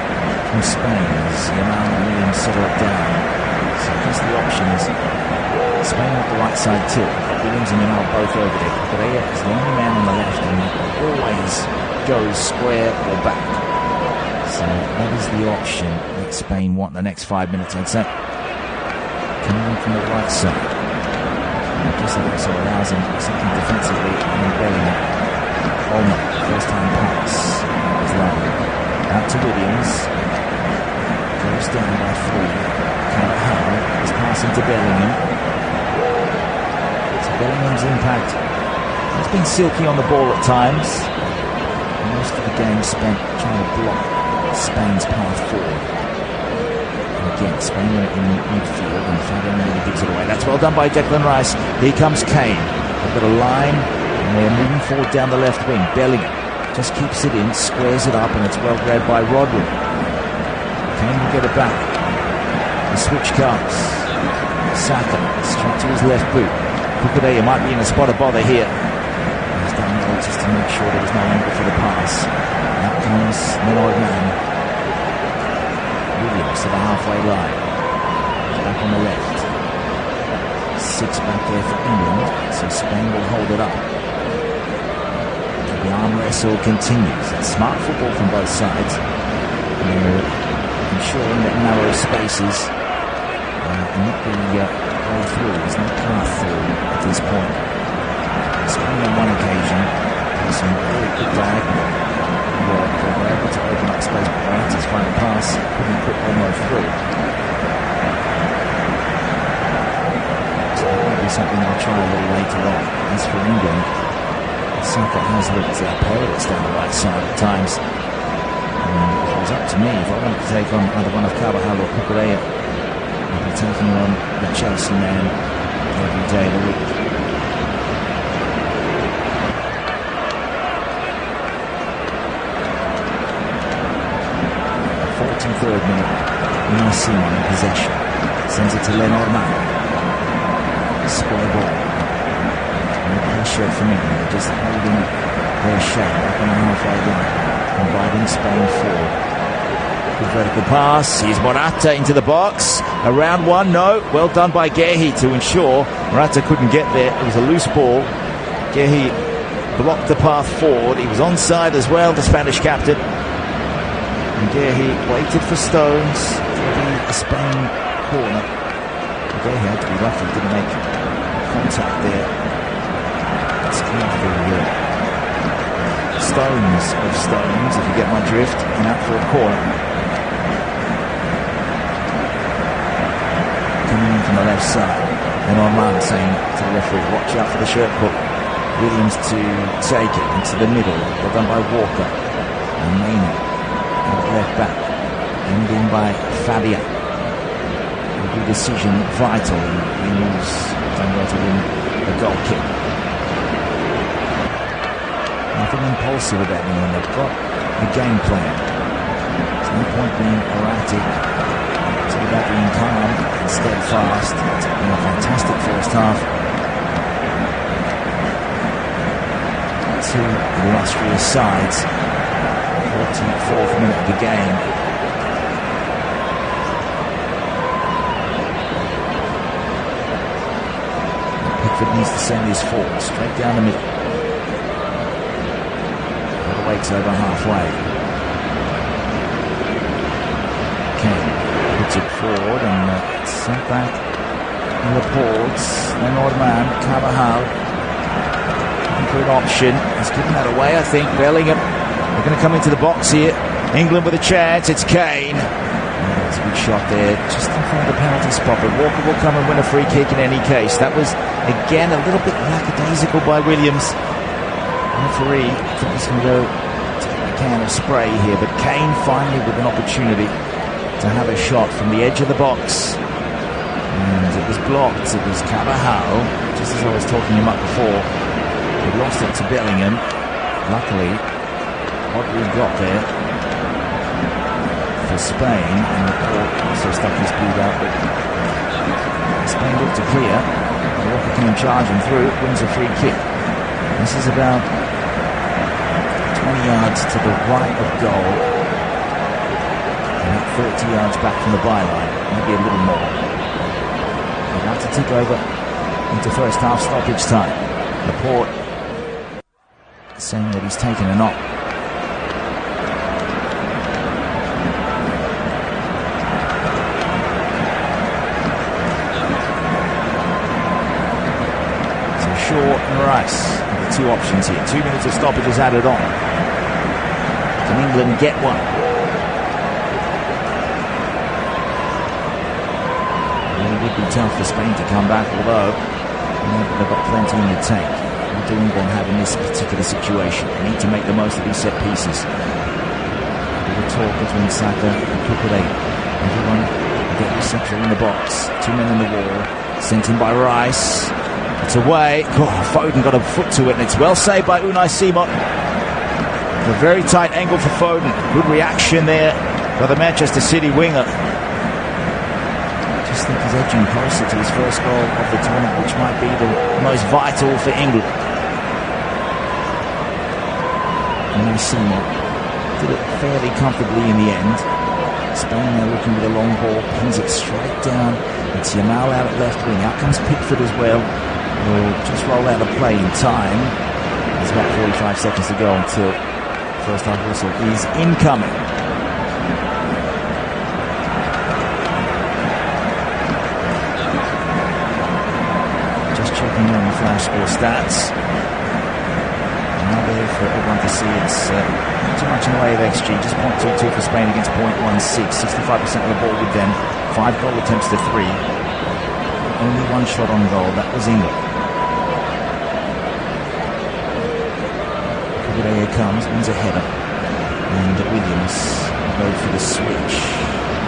from Spain as Yamal and Williams settle it down. So I guess the option is Spain with the right side tilt. Williams and Yamal both over there. Correa is the only man on the left and always goes square or back. So that is the option that Spain want the next 5 minutes, I'd say. Coming in from the right side. I guess that also allows him something defensively in Bellingham. Olmo, first time pass. Is lovely. Out to Williams. Goes down by 3. Carvajal is passing to Bellingham. So Bellingham's impact has been silky on the ball at times. Most of the game spent trying to block Spain's path forward. And again, Spain in midfield and Fabian really gives it away. That's well done by Declan Rice. Here comes Kane. They've got a line and they're moving forward down the left wing. Bellingham just keeps it in, squares it up, and it's well grabbed by Rodri. Kane will get it back. The switch comes. Saka straight to his left boot. Cucurella might be in a spot of bother here. He's done well just to make sure there was no angle for the pass. Out comes Menor man. Williams to the halfway line. Back on the left. 6 back there for England, so Spain will hold it up. The arm wrestle continues. It's smart football from both sides. They're ensuring that narrow spaces and not the way through. There's no path through at this point. Spain on one occasion has some very good diagonal work. They were able to open up space, but Morata's final pass couldn't put Olmo through. So that might be something they'll try a little later on. As for England, Saka has looked perilous down the right side at times. If it was up to me, if I wanted to take on either one of Carvajal or Cucurella, I'd be taking on the Chelsea man every day of the week. 43rd minute, Simon in possession. Sends it to Lenormand. Square ball. No pressure from England, just holding their shape up on the halfway line, inviting Spain forward. Good vertical pass. Here's Morata into the box. Around one, no. Well done by Guehi to ensure Morata couldn't get there. It was a loose ball. Guehi blocked the path forward. He was onside as well, the Spanish captain. And Guehi waited for Stones for the Spain corner. Guehi had to be lucky, didn't make contact there. It's come off the stones of Stones, if you get my drift, and out for a corner. Coming in from the left side. And Orman saying to the referee, watch out for the shirt put. Williams to take it into the middle. Well done by Walker. And Maynard out left back. Ending by Fabian. The decision vital. Williams done well to win the goal kick. Nothing impulsive about them when they've got a game plan. There's no point being erratic. It's all about being calm and steadfast. It's been a fantastic first half. Two illustrious sides. 44th minute of the game. Pickford needs to send his forward straight down the middle. Waits over halfway. Kane puts it forward and sent back in the ports. Then Orman, Carvajal. Good option. He's given that away, I think. Bellingham. They're going to come into the box here. England with a chance. It's Kane. That's a good shot there. Just in front of the penalty spot. But Walker will come and win a free kick in any case. That was, again, a little bit lackadaisical by Williams. Referee, I think he's going to go take a can of spray here, but Kane finally with an opportunity to have a shot from the edge of the box, and it was blocked. It was Carvajal, just as I was talking him up before. He lost it to Bellingham. Luckily, what we've got there for Spain, and the Port also stuck his boot out, but Spain looked to clear. Roja came charging through, wins a free kick. This is about 20 yards to the right of goal, and about 30 yards back from the byline, maybe a little more. About to tick over into first half stoppage time. Laporte saying that he's taken a knock. So Shaw and Rice are the two options here. 2 minutes of stoppage is added on. Can England get one? It would be tough for Spain to come back, although they've got plenty in the tank. What do England have in this particular situation? They need to make the most of these set pieces. A bit of talk between Saka and Kukurea. Everyone getting central in the box. 2 men in the wall. Sent in by Rice. It's away. Oh, Foden got a foot to it, and it's well saved by Unai Simon. A very tight angle for Foden. Good reaction there by the Manchester City winger. I think he's edging closer to his first goal of the tournament, which might be the most vital for England. And Simon did it fairly comfortably in the end. Spain now looking with a long ball, pins it straight down. It's Yamal out at left wing. Out comes Pickford as well. Will just roll out of play in time. There's about 45 seconds to go until first half whistle is incoming. Checking on the flash score stats. Now there for everyone to see. It's not too much in the way of XG. Just 0.22 for Spain against 0.16. 65% of the ball with them. 5 goal attempts to 3. Only one shot on goal. That was England. Kukurea comes, wins a header. And Williams will go for the switch.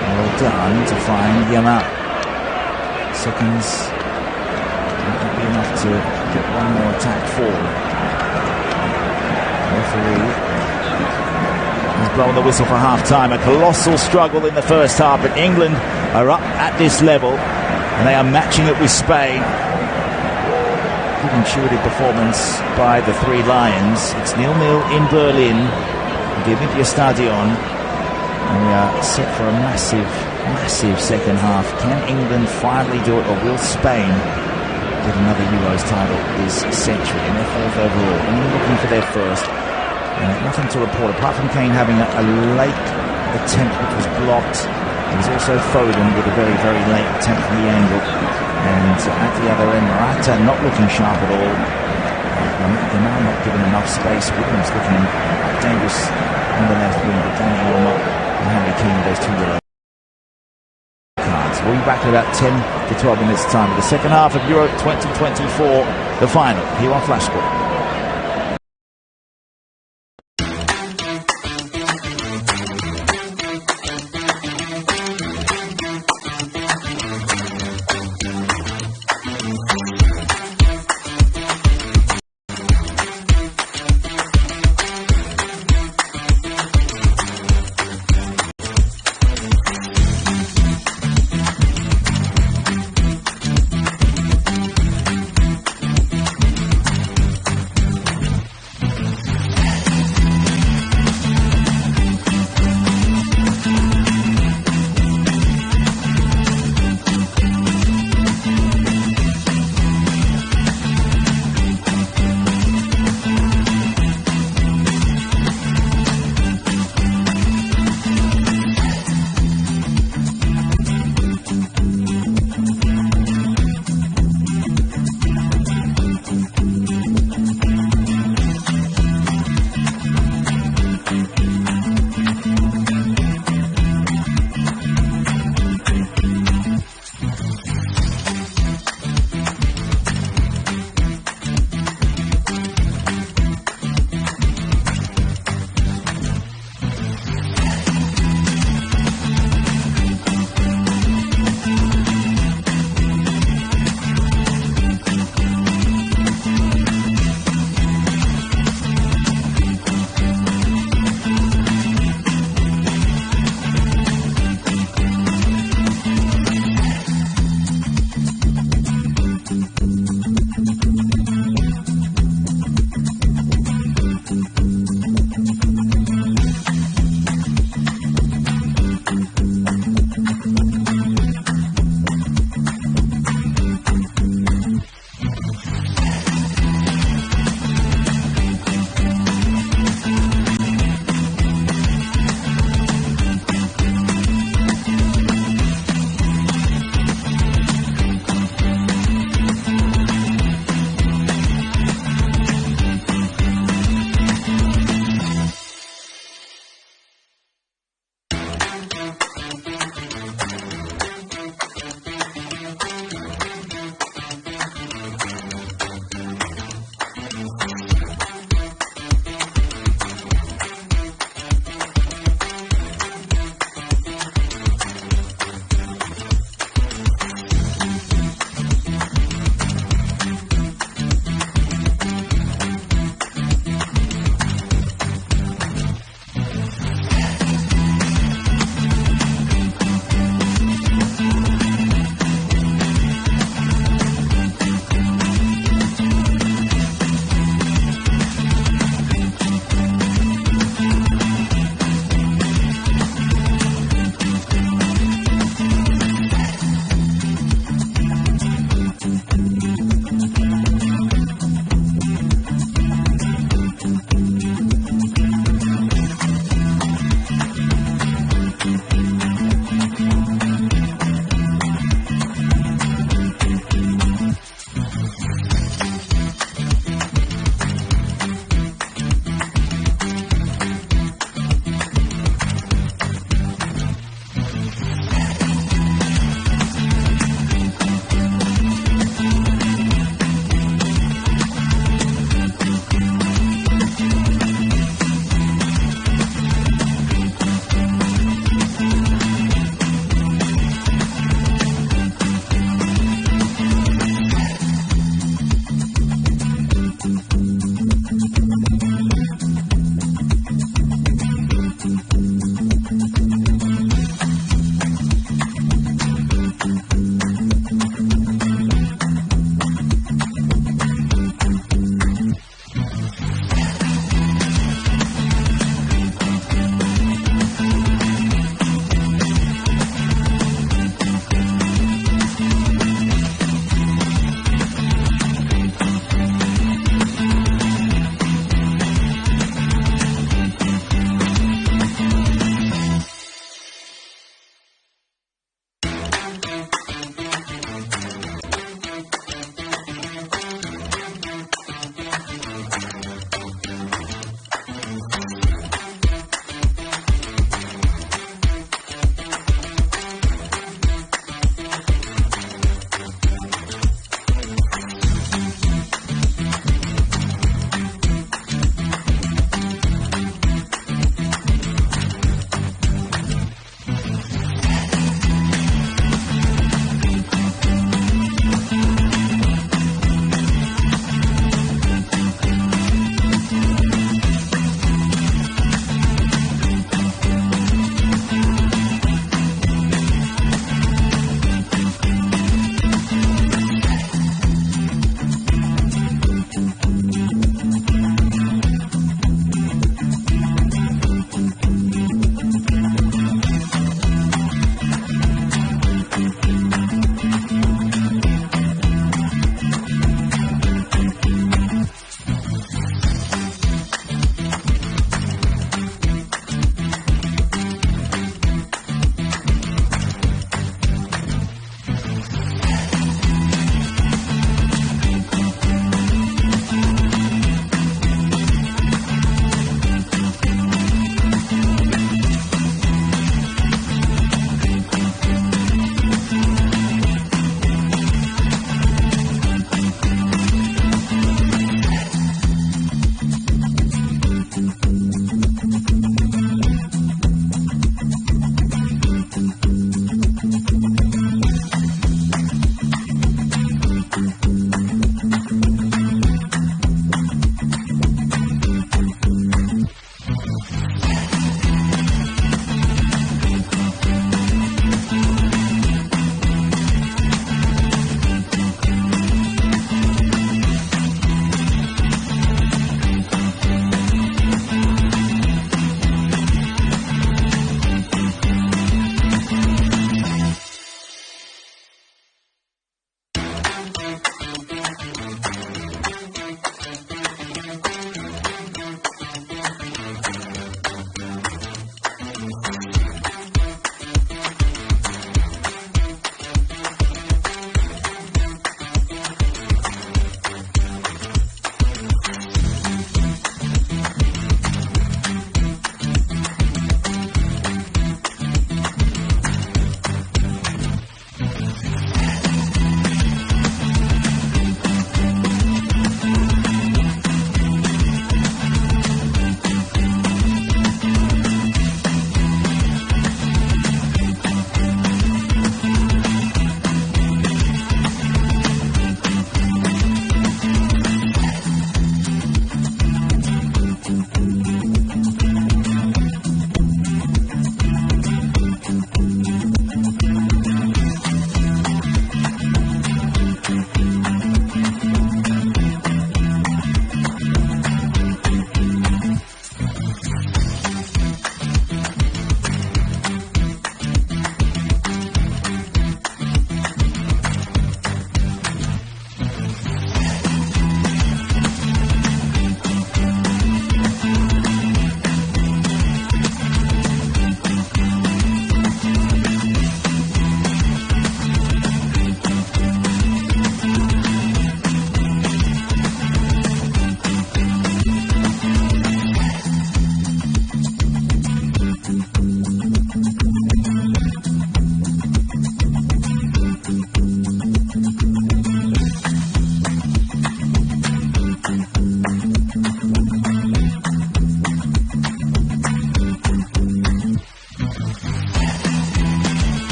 Well done to find Yamal. Seconds won't be enough to get one more attack forward. Referee has blown the whistle for half-time. A colossal struggle in the first half, but England are up at this level, and they are matching it with Spain. Good intuitive performance by the Three Lions. It's 0-0 in Berlin, at the Olympiastadion, and we are set for a massive second half. Can England finally do it, or will Spain get another Euros title this century, and their fourth overall? England looking for their first. Nothing to report apart from Kane having a late attempt which was blocked. There was also Foden with a very late attempt from the angle, and at the other end Morata not looking sharp at all. They're now not given enough space. Williams looking dangerous on the left wing, but Danny Olmo and Harry Kane, those two yellow cards. We'll be back in about 10 to 12 minutes time with the second half of Euro 2024, the final, here on Flash Sport.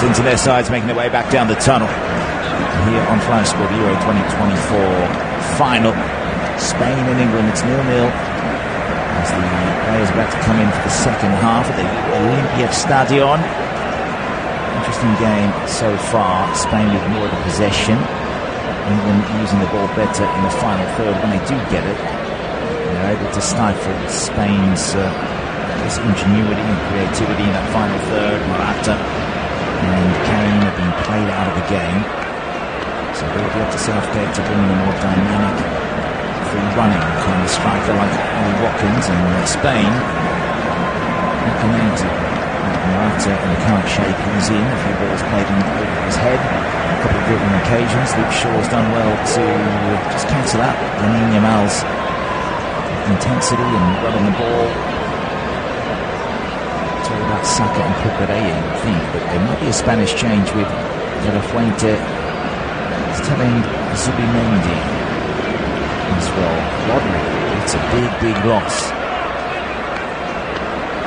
captains and their sides making their way back down the tunnel. Here on Flash Sport, the Euro 2024 final. Spain and England, it's 0-0. As the players are about to come in for the second half at the Olympiastadion. Interesting game so far. Spain with more of the possession. England using the ball better in the final third when they do get it. They're able to stifle Spain's ingenuity and creativity in that final third. Morata and Kane have been played out of the game. So they'll be up to Southgate to bring in a more dynamic, free-running kind of striker like Ollie Watkins. And Spain looking into Morata in the current shape he's in. A few balls played over his head. A couple of dribbling occasions. Luke Shaw's done well to just cancel out Lamine Yamal's intensity and running the ball. It's all about Saka and Cucurella, I think, but there might be a Spanish change with Fuente. It's telling Zubimendi as well. Rodri, it's a big loss.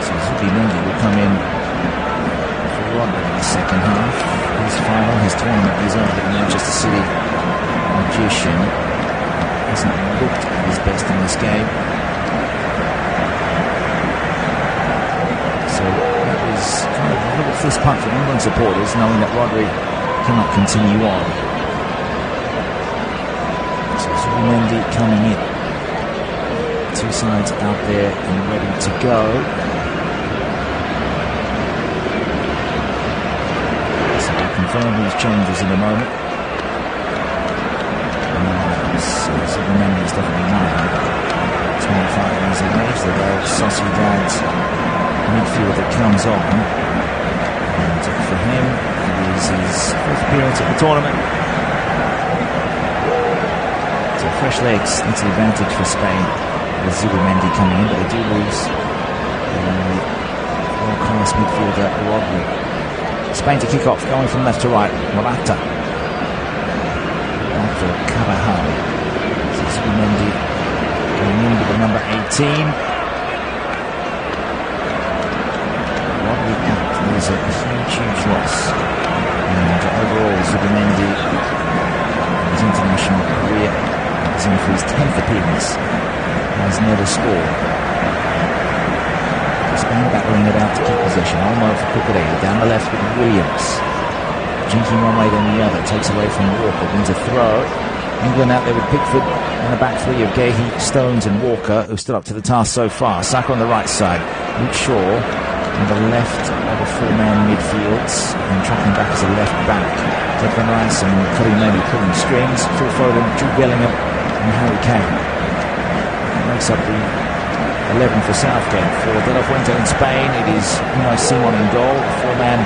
So Zubimendi will come in for Rodri in the second half. His tournament is over. The Manchester City magician hasn't looked at his best in this game. So that was kind of a little fist pump for England supporters, knowing that Rodri cannot continue on. So Zubimendi coming in. Two sides out there and ready to go. So we'll confirm these changes in a moment. Zubimendi is definitely not 25 years of age. The Real Sociedad's midfield that comes on. And for him, it is his fourth appearance at the tournament. So fresh legs, that's the advantage for Spain with Zubimendi coming in, but they do lose the world-class midfielder Rodri. Spain to kick off, going from left to right. Morata. After Carvajal. Zubimendi going in with the number 18. Rodri out. There's a huge loss. And overall, Zubimendi, his international career, is in for his 10th appearance, has never scored. Spain battling it out to keep possession. Olmo for Cucurella, down the left with Williams. Jinking one way then the other, takes away from Walker, wins a throw. England out there with Pickford and a back three of Gahey, Stones and Walker, who stood up to the task so far. Saka on the right side, Luke Shaw on the left of a four-man midfields, and tracking back as a left back. Declan Rice and Cody Maybe pulling strings. Phil Foden, Jude Bellingham and Harry Kane. That makes up the 11 for Southgate. For De La Fuente in Spain, it is Simon in goal, the four-man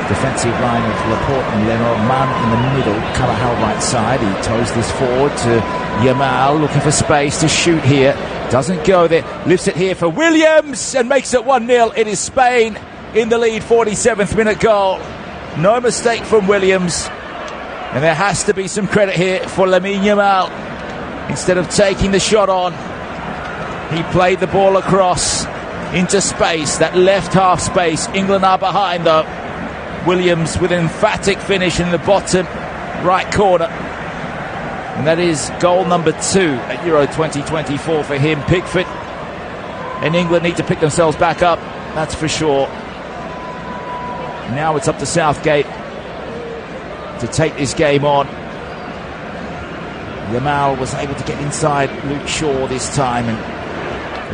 defensive line of Laporte and Lenormand in the middle. Carvajal right side. He toes this forward to Yamal, looking for space to shoot here. Doesn't go there. Lifts it here for Williams and makes it 1-0. It is Spain in the lead. 47th minute goal. No mistake from Williams. And there has to be some credit here for Lamine Yamal. Instead of taking the shot on, he played the ball across into space. That left half space. England are behind though. Williams with an emphatic finish in the bottom right corner. And that is goal number 2 at Euro 2024 for him. Pickford and England need to pick themselves back up, that's for sure. Now it's up to Southgate to take this game on. Yamal was able to get inside Luke Shaw this time, and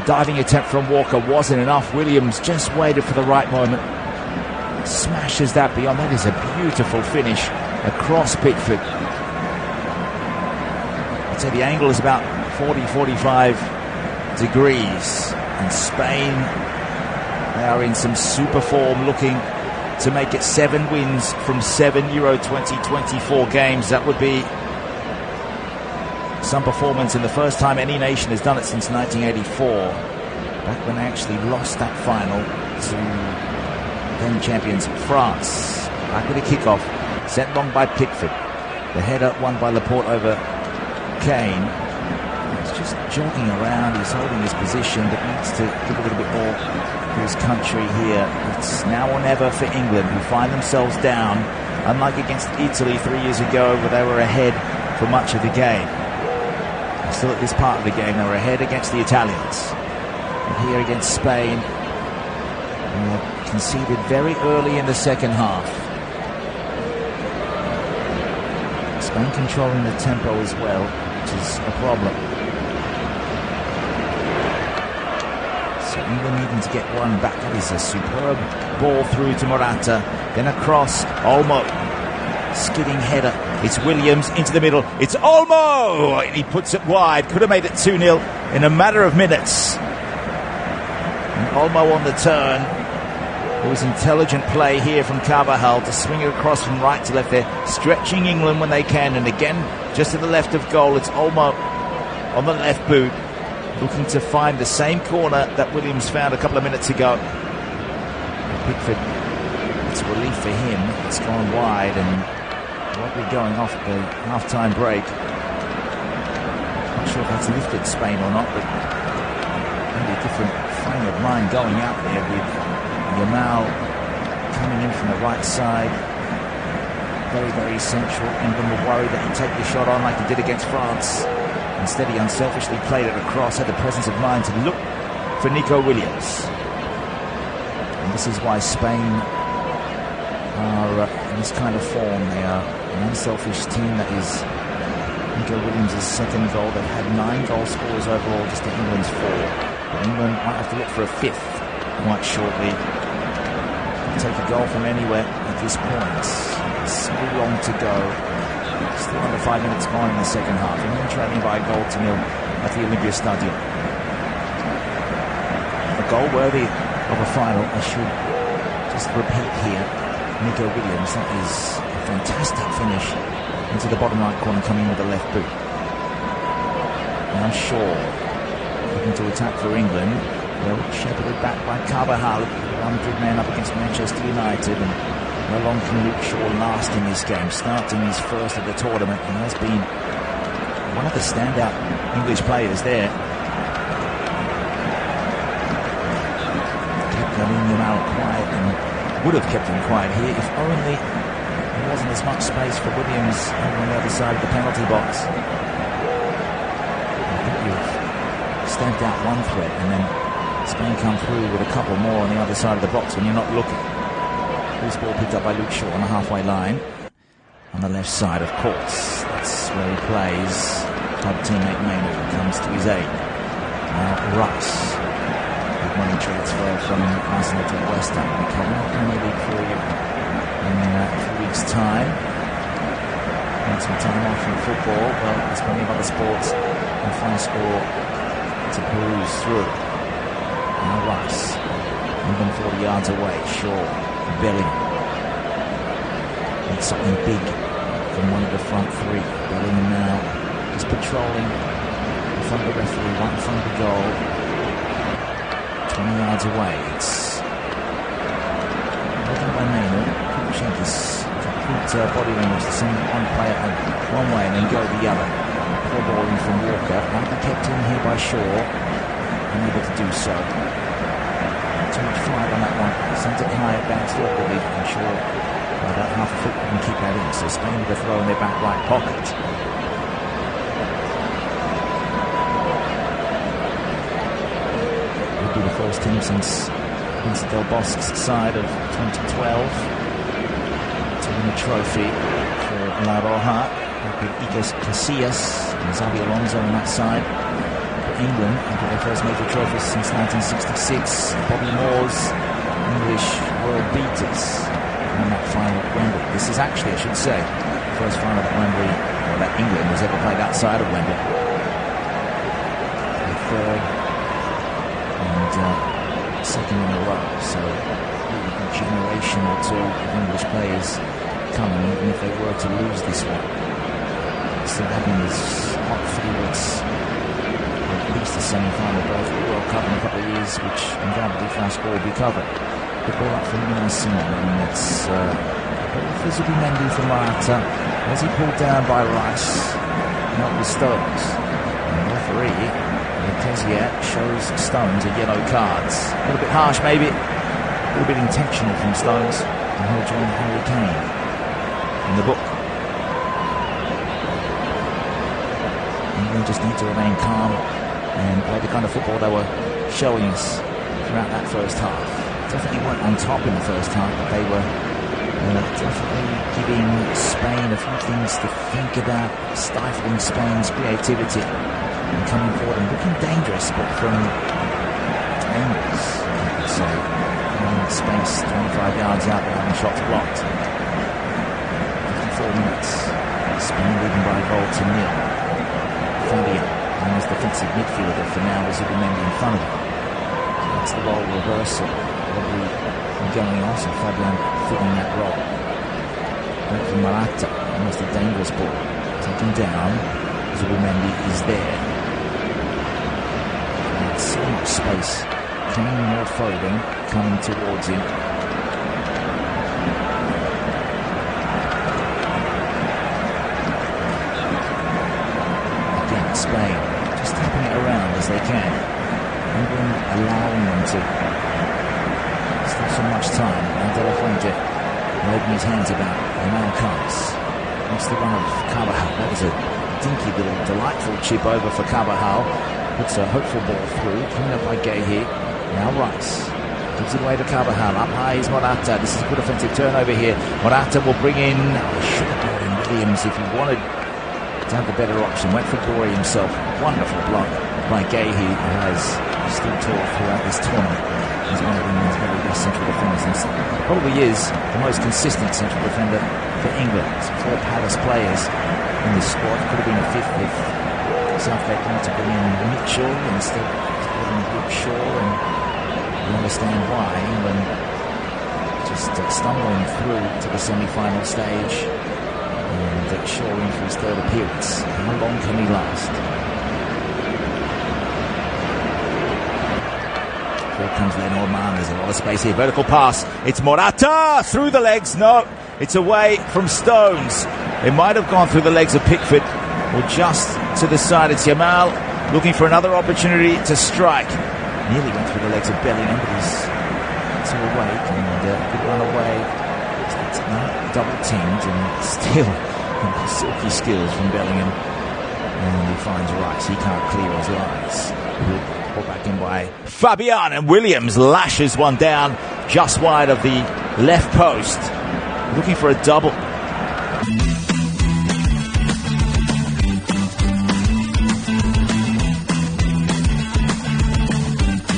the diving attempt from Walker wasn't enough. Williams just waited for the right moment. Smashes that beyond. That is a beautiful finish across Pickford. I'd say the angle is about 40-45 degrees, and Spain, they are in some super form, looking to make it 7 wins from 7 Euro 2024 games. That would be some performance, in the first time any nation has done it since 1984, back when they actually lost that final to then champions France. Back with a kickoff, sent long by Pickford. The header won by Laporte over Kane. He's just jogging around, he's holding his position, but needs to give a little bit more for his country here. It's now or never for England, who find themselves down, unlike against Italy 3 years ago, where they were ahead for much of the game. Still at this part of the game, they were ahead against the Italians. And here against Spain, conceded very early in the second half. Spain controlling the tempo as well, which is a problem. So England needing to get one back. That is a superb ball through to Morata. Then across, Olmo. Skidding header. It's Williams into the middle. It's Olmo! And he puts it wide. Could have made it 2-0 in a matter of minutes. And Olmo on the turn. It was intelligent play here from Carvajal to swing it across from right to left there, stretching England when they can. And again, just to the left of goal, it's Olmo on the left boot, looking to find the same corner that Williams found a couple of minutes ago. Pickford, it's a relief for him. It's gone wide and probably going off at the half-time break. Not sure if that's lifted Spain or not, but maybe a different frame of mind going out there with Yamal coming in from the right side. Very, very central. England were worried that he'd take the shot on like he did against France. Instead, he unselfishly played it across, had the presence of mind to look for Nico Williams. And this is why Spain are in this kind of form. They are an unselfish team. That is Nico Williams' second goal. They've had 9 goal scorers overall, just to England's 4. But England might have to look for a 5th quite shortly. Take a goal from anywhere at this point. So long to go. Still under 5 minutes gone in the second half. England trailing by a goal to 0 at the Olympiastadion. A goal worthy of a final. I should just repeat here. Nico Williams, that is a fantastic finish into the bottom right corner, coming with the left boot. Now Shaw looking to attack for England. Well, shepherded back by Carvajal, 100 men up against Manchester United, and how long can Luke Shaw last in this game? Starting his first of the tournament, and has been one of the standout English players there. Kept Yamal quiet, and would have kept him quiet here if only there wasn't as much space for Williams over on the other side of the penalty box. I think you've stamped out one threat, and then Spain come through with a couple more on the other side of the box when you're not looking. This ball picked up by Luke Shaw on the halfway line. On the left side, of course. That's where he plays. Club teammate Maynard comes to his aid. Now Rice. Big money transfer from Arsenal to West Ham. Coming up Premier League for you in a few weeks' time. Need some time off from football. Well, there's plenty of other sports and final score to peruse through. Now Rice, even 40 yards away. Shaw, Bellingham. Needs something big from one of the front 3. Bellingham now just patrolling in front of the referee, right in front of the goal. 20 yards away. It's looking by Maynard. Check his complete body language to send one player one way and then go the other. Poor ball in from Walker. Might be kept in here by Shaw. Unable to do so. Too much flight on that one. Sent it high, bounced awkwardly. I'm sure by about half a foot can keep that in. So Spain with a throw in their back right pocket. Would be the first team since Vincent Del Bosque's side of 2012 to win a trophy for La Roja. With Iker Casillas and Xabi Alonso on that side. England into their first major trophies since 1966. Bobby Moore's English world beaters in that final at Wembley. This is actually, I should say, the first final that Wembley, or that England has ever played outside of Wembley. The third and second in a row. So a generation or two of English players coming, even if they were to lose this one. Still having this hot favourites. At least the semi-final berth for the World Cup in a couple of years, which undoubtedly fast score will be covered. The ball up from Unai Simon, and it's Fizzle Mendy for Morata. Was he pulled down by Rice? Not with Stones. And the referee, the Tessier shows Stones a yellow cards. A little bit harsh maybe, a little bit intentional from Stones. And he'll join Harry Kane in the book. England just need to remain calm and play the kind of football they were showing us throughout that first half. Definitely weren't on top in the first half, but they were definitely giving Spain a few things to think about, stifling Spain's creativity and coming forward and looking dangerous, but from angles, I could say. Space 25 yards out there, having shots blocked. 54 minutes. Spain leading by a goal to nil. Fabian, his defensive midfielder for now, was Zubimendi in front of him. So that's the role reversal. Probably going on, so Fabian filling that role. Went from Morata, almost a dangerous ball. Taken down. Zubimendi is there. And so much space. Kane or Foden coming towards him. Again, Spain just tapping it around as they can. England allowing them to. Still so much time. And De La Fuente waving his hands about. And now comes. That's the run of Carvajal. That was a dinky little delightful chip over for Carvajal. Puts a hopeful ball through. Cleaned up by Gay. Now Rice gives it away to Carvajal. Up high is Morata. This is a good offensive turnover here. Morata will bring in Williams if he wanted to have the better option. Went for Gori himself. Wonderful block by Gay, who has stood tall throughout this tournament. He's one of England's very best central defenders. And probably is the most consistent central defender for England. It's 4 Palace players in this squad. Could have been a fifth if Southgate wanted to bring in Mitchell instead of Luke Shaw, and you understand why. England just stumbling through to the semi-final stage, and Shaw in for his 3rd appearance. How long can he last? Here comes Lenormand. There's a lot of space here. Vertical pass. It's Morata through the legs. No, it's away from Stones. It might have gone through the legs of Pickford, or just to the side. It's Yamal looking for another opportunity to strike. Nearly went through the legs of Bellingham, but he's too awake, and good run away. Double teamed, and still silky skills from Bellingham. And he finds Rice. He can't clear his lines. Pulled back in by Fabian, and Williams lashes one down just wide of the left post. Looking for a double.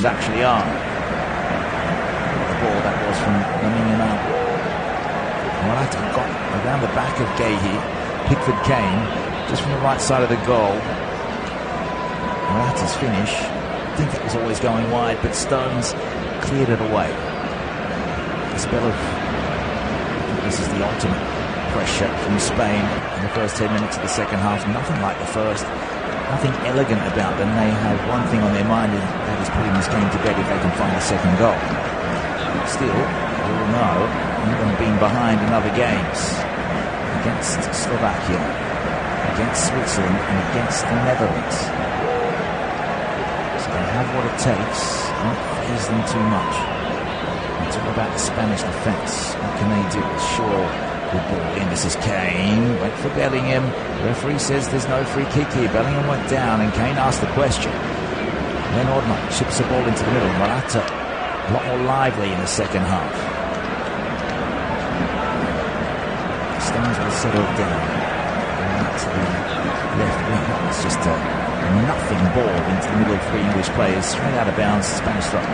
Actually are. What a ball that was from Lamine Yamal. Morata got around the back of Gahey. Pickford came just from the right side of the goal. Morata's finish. I think that was always going wide, but Stones cleared it away. A spell of, I think this is the ultimate pressure from Spain in the first 10 minutes of the second half. Nothing like the first. Nothing elegant about them. They have one thing on their mind, and that is putting this game to bed if they can find a second goal. Still, we all know England have been behind in other games. Against Slovakia, against Switzerland, and against the Netherlands. So they have what it takes. Don't phase them too much. It's all about the Spanish defence. What can they do? Sure. Good ball in. This is Kane. Went for Bellingham. The referee says there's no free kick here. Bellingham went down, and Kane asked the question. Then Ordner chips the ball into the middle. Morata a lot more lively in the second half. Stones will settle down. And to the left wing. It's just a nothing ball into the middle of 3 English players. Straight out of bounds. Spanish throw.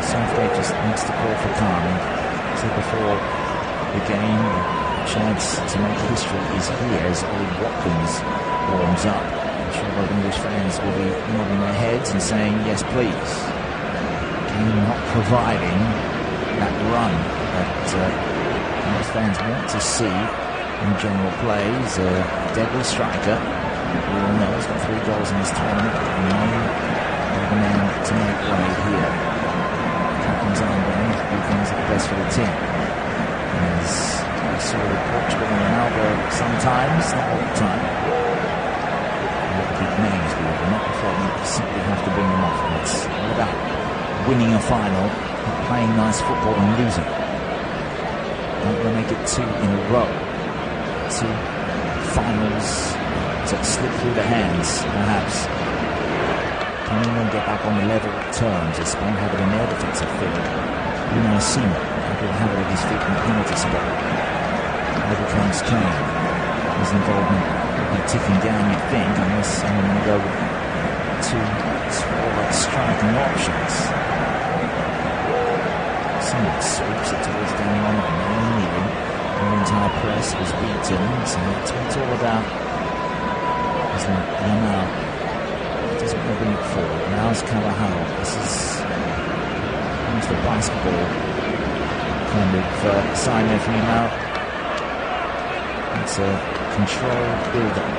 Southgate just needs to call for calm. Said before the game, the chance to make history is here as Ollie Watkins warms up. I'm sure a lot of English fans will be nodding their heads and saying, yes, please. Kane not providing that run that most fans want to see in general play. He's a deadly striker. We all know he's got 3 goals in this tournament. And the man to make way here. Captain's armband, who things are the best for the team. As we saw with Portugal and Ronaldo sometimes, not all the time. all the big names, but if they're not performing, you simply have to bring them off. And it's all about winning a final, not playing nice football and losing. Not going to make it 2 in a row. 2 finals that slip through the hands, perhaps. Can England get back on the level terms as Spain have it in their defensive field? Sima will have it at his feet in the penalty spot. Over comes Kane. His involvement will be ticking down, you'd think, unless someone will go to forward striking options. Someone sweeps it towards Danny on and kneeling. The entire press was beaten, so that's what it's all about. Isn't it? Yamal doesn't want to bring it forward. Now's Carvajal. This is almost a basketball kind of sign there from Yamal. It's a controlled build-up.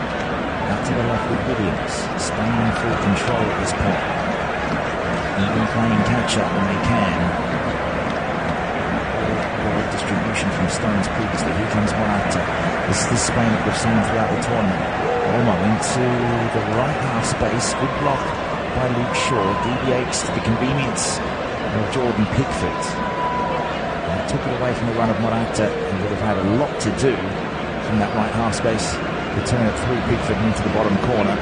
Out to the left with Williams. Spain in full control at this point. Even playing catch-up when they can. Ball distribution from Stones previously. Here comes Morata. This is the Spain that we've seen throughout the tournament. Olmo into the right half space. Good block by Luke Shaw. Deviates to the convenience of Jordan Pickford. And took it away from the run of Morata. He would have had a lot to do from that right half space. Return it through Pickford into the bottom corner.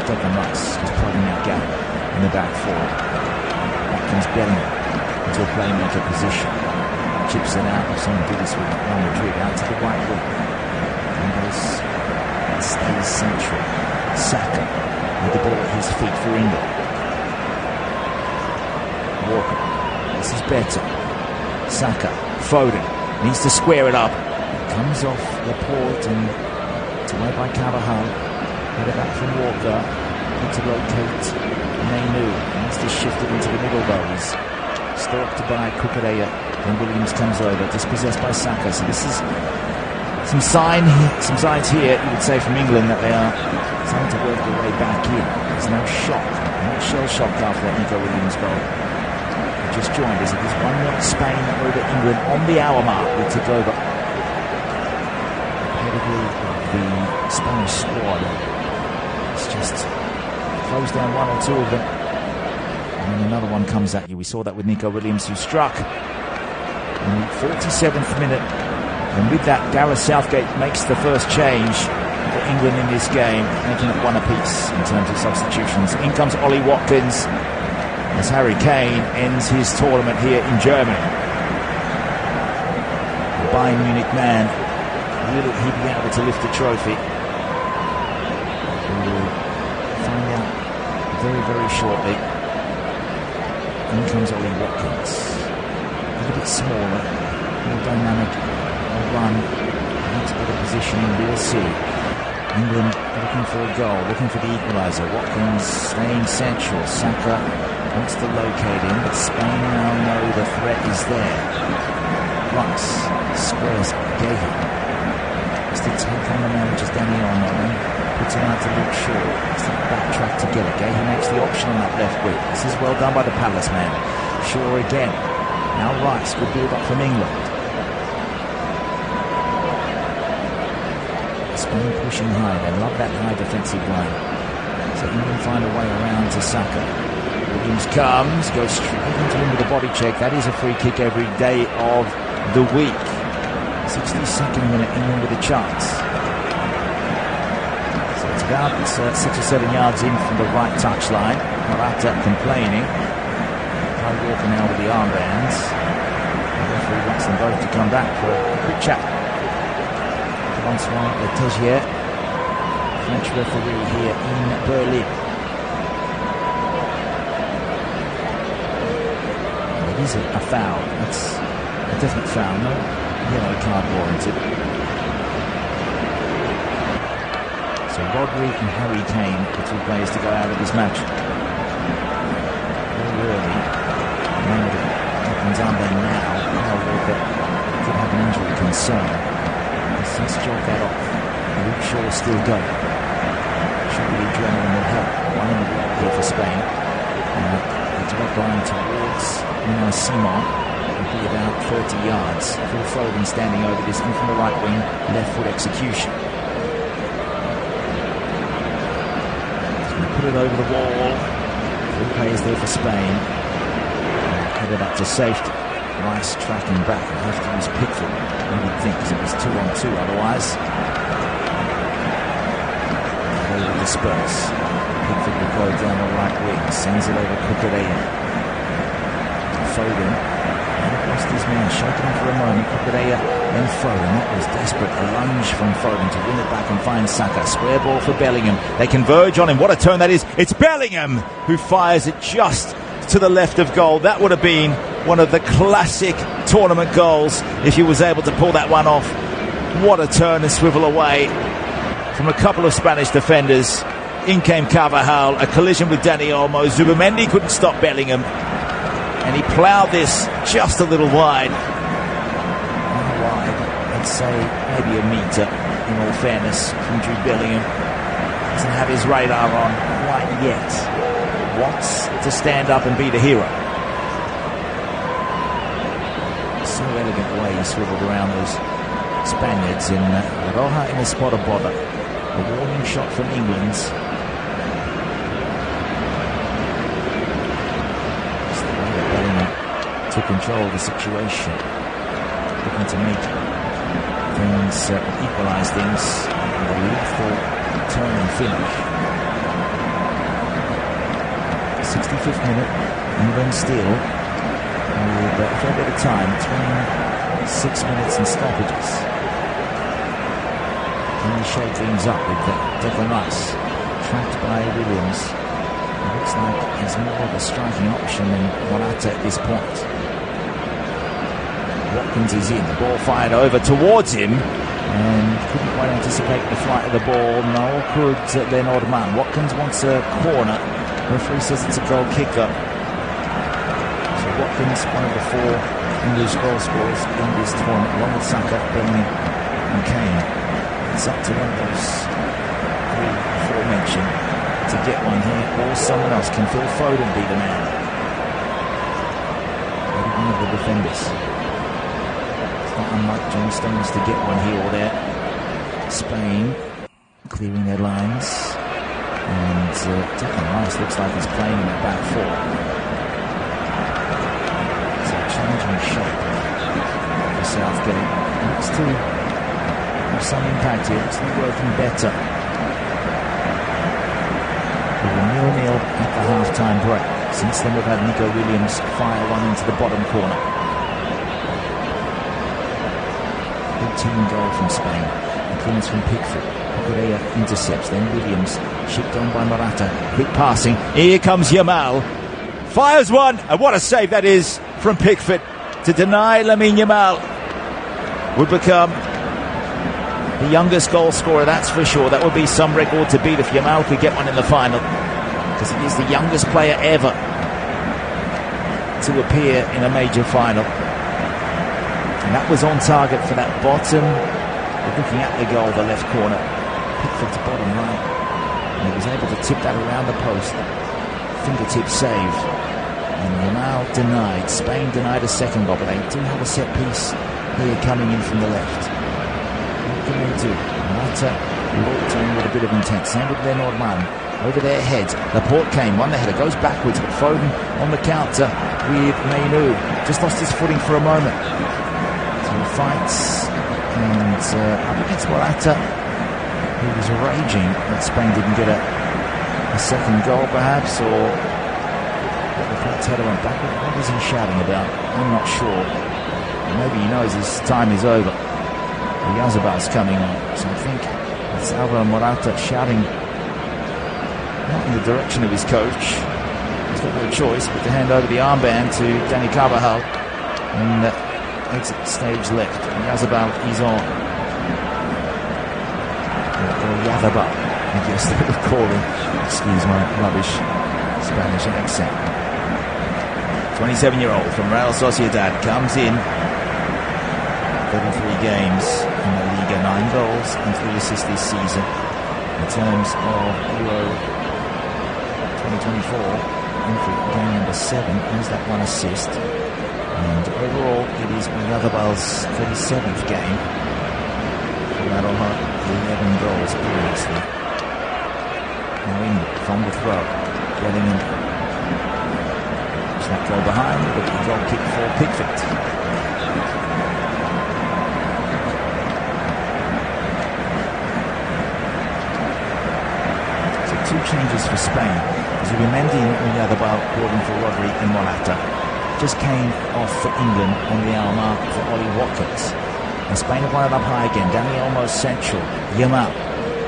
Declan Rice just plugging that gap in the back four. Back comes Bellingham into a playmaker position. Chips it out. We've seen him do this with Real Madrid. Out to the right wing. And stays central. Saka with the ball at his feet for England. Walker. This is better. Saka. Foden. Needs to square it up. Comes off Laporte and it's away by Carvajal. Headed back from Walker. Need to locate Mainu. Needs to shift it into the middle though. He's stalked by Kukureya. Then Williams comes over. Dispossessed by Saka. So this is some signs here, you would say, from England that they are starting to work their way back in. There's no shock. Not shell shock after that Nico Williams goal. Just joined us. It is 1-0 Spain over England on the hour mark. We took over. The pedigree of the Spanish squad. It's just closed down one or two of them. And then another one comes at you. We saw that with Nico Williams, who struck in the 47th minute. And with that, Gareth Southgate makes the first change for England in this game, making it one apiece in terms of substitutions. In comes Ollie Watkins as Harry Kane ends his tournament here in Germany. The Bayern Munich man, will he be able to lift the trophy? We will find out very, very shortly. In comes Ollie Watkins. A little bit smaller, more dynamic, more run, needs a better positioning, we'll see. England looking for a goal, looking for the equalizer. Watkins staying central. Saka wants to locate him, but Spain now know the threat is there. Rice squares Gehi. Has to take on the man, which is Danny on. Puts it out to Luke Shaw. Has to backtrack to get it. Gehi makes the option on that left wing. This is well done by the Palace man. Shaw again. Now Rice, good build up from England. Spain pushing high. They love that high defensive line. So England find a way around to Saka. Williams comes, goes straight into him with a body check. That is a free kick every day of the week. 62nd minute, England with a chance. So it's about 6 or 7 yards in from the right touchline. Morata complaining. Kyle Walker now with the armbands. The referee wants them both to come back for a quick chat. François Letegier, French referee here in Berlin. It is a foul. That's a definite foul. No yellow card warranted. So Rodri and Harry Kane, the two players to go out of this match. Very early. Captain's armband now. Kyle Walker could have an injury concern. Let's jog that off. Luke Shaw still going. Surely the adrenaline will help. One in the wall here for Spain. The direct line towards Simon. be about 30 yards. Phil Foden standing over this in from the right wing, left foot execution. He's going to put it over the wall. 3 players there for Spain. Headed up to safety. Rice tracking back and have to use Pickford. I would think, because it was 2-on-2 otherwise. They will disperse. Pickford will go down the right wing, sends it over Cucurella. Foden, lost his man, shaking for a moment. Cucurella, then Foden. That was desperate. A lunge from Foden to win it back and find Saka. Square ball for Bellingham. They converge on him. What a turn that is. It's Bellingham who fires it just to the left of goal. That would have been one of the classic tournament goals if he was able to pull that one off. What a turn and swivel away from a couple of Spanish defenders. In came Carvajal, a collision with Dani Olmo. Zubimendi couldn't stop Bellingham, and he ploughed this just a little wide. I'd say maybe a metre, in all fairness, from Jude Bellingham. Doesn't have his radar on quite yet. Wants to stand up and be the hero. So elegant way he swiveled around those Spaniards in Roja in the spot of bother. A warning shot from England. Just the way that Bellingham took control of the situation, looking to make things equalise things with a lethal turn and finish. 65th minute, England still with a fair bit of time, between 6 minutes and stoppages. Can we shake things up with Declan Rice, tracked by Williams? It looks like he's more of a striking option than Morata at this point. Watkins is in, the ball fired over towards him, and couldn't quite anticipate the flight of the ball. No could Leonard Mann. Watkins wants a corner. Referee says it's a goal kicker. So Watkins, one of the 4 English goal scorers in this tournament, along with Saka, Bellingham and Kane. It's up to one of those 3 aforementioned to get one here, or someone else. Can Phil Foden be the man? Maybe one of the defenders. It's not unlike John Stones to get one here or there. Spain clearing their lines. And Declan Rice looks like he's playing in the back 4. So changing shape for Southgate. Looks to have some impact here. Looks to be working better. We were 0-0 at the half-time break. Since then we've had Nico Williams fire one into the bottom corner. Good team goal from Spain. The clearance from Pickford. Correa intercepts, then Williams shipped on by Morata. Quick passing. Here comes Yamal. Fires one, and what a save that is from Pickford to deny Lamine Yamal. Would become the youngest goal scorer, that's for sure. That would be some record to beat if Yamal could get one in the final, because he is the youngest player ever to appear in a major final. And that was on target for that bottom. Looking at the goal, the left corner. Pickford's bottom right, and he was able to tip that around the post. Fingertip save, and Yamal denied. Spain denied a second goal, but they do have a set piece here coming in from the left. What can they do? Morata looked in with a bit of intent. Same with Leonard Mann. Over their heads. Laporte came, won the header, goes backwards, but Foden on the counter with Mainu. Just lost his footing for a moment. So he fights, and up against Morata. He was raging that Spain didn't get a second goal, perhaps, or the Fuente went backward. What is he shouting about? I'm not sure. Maybe he knows his time is over. Oyarzabal's coming on, so I think it's Alvaro Morata shouting not in the direction of his coach. He's got no choice but to hand over the armband to Dani Carvajal and exit stage left. Oyarzabal is on. Yadaba, I guess they would call him. Excuse my rubbish Spanish accent. 27-year-old from Real Sociedad comes in. 33 games in the Liga, 9 goals and 3 assists this season. In terms of Euro 2024, entry game number 7, has that 1 assist. And overall, it is Oyarzábal's 37th game. Roja, 11 goals previously. Now in from the throw, Bellingham. That goal behind, but the goal kick for Pickford. So 2 changes for Spain. Zubimendi and Oyarzábal brought in for Rodri and Morata. Just came off for England on the hour mark for Ollie Watkins. And Spain have won it up high again. Danny almost central. Yamal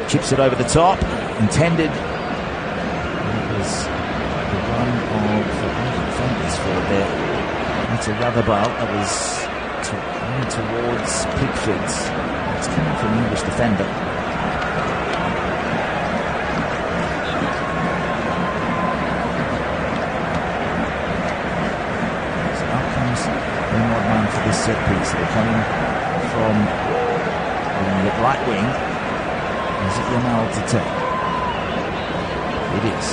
chips it over the top. Intended. It was the run of Fuente's forward there. That's a Oyarzábal that was running towards Pickford. It's coming from an English defender. So up comes the man for this set piece. They're coming from the right wing. Is it Yamal to take? It is.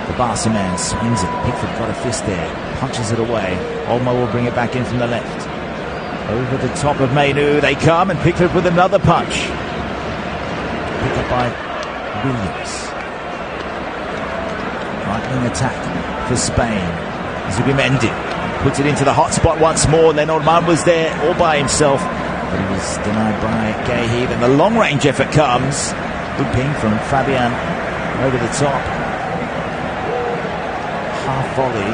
The Barca man swings it. Pickford got a fist there. Punches it away. Olmo will bring it back in from the left. Over the top of Mainu they come, and Pickford with another punch. Picked up by Williams. Right wing attack for Spain. Zubimendi puts it into the hot spot once more. Lenormand was there all by himself, but he was denied by Gahey. Then the long range effort comes. Good ping from Fabian over the top. Half volley.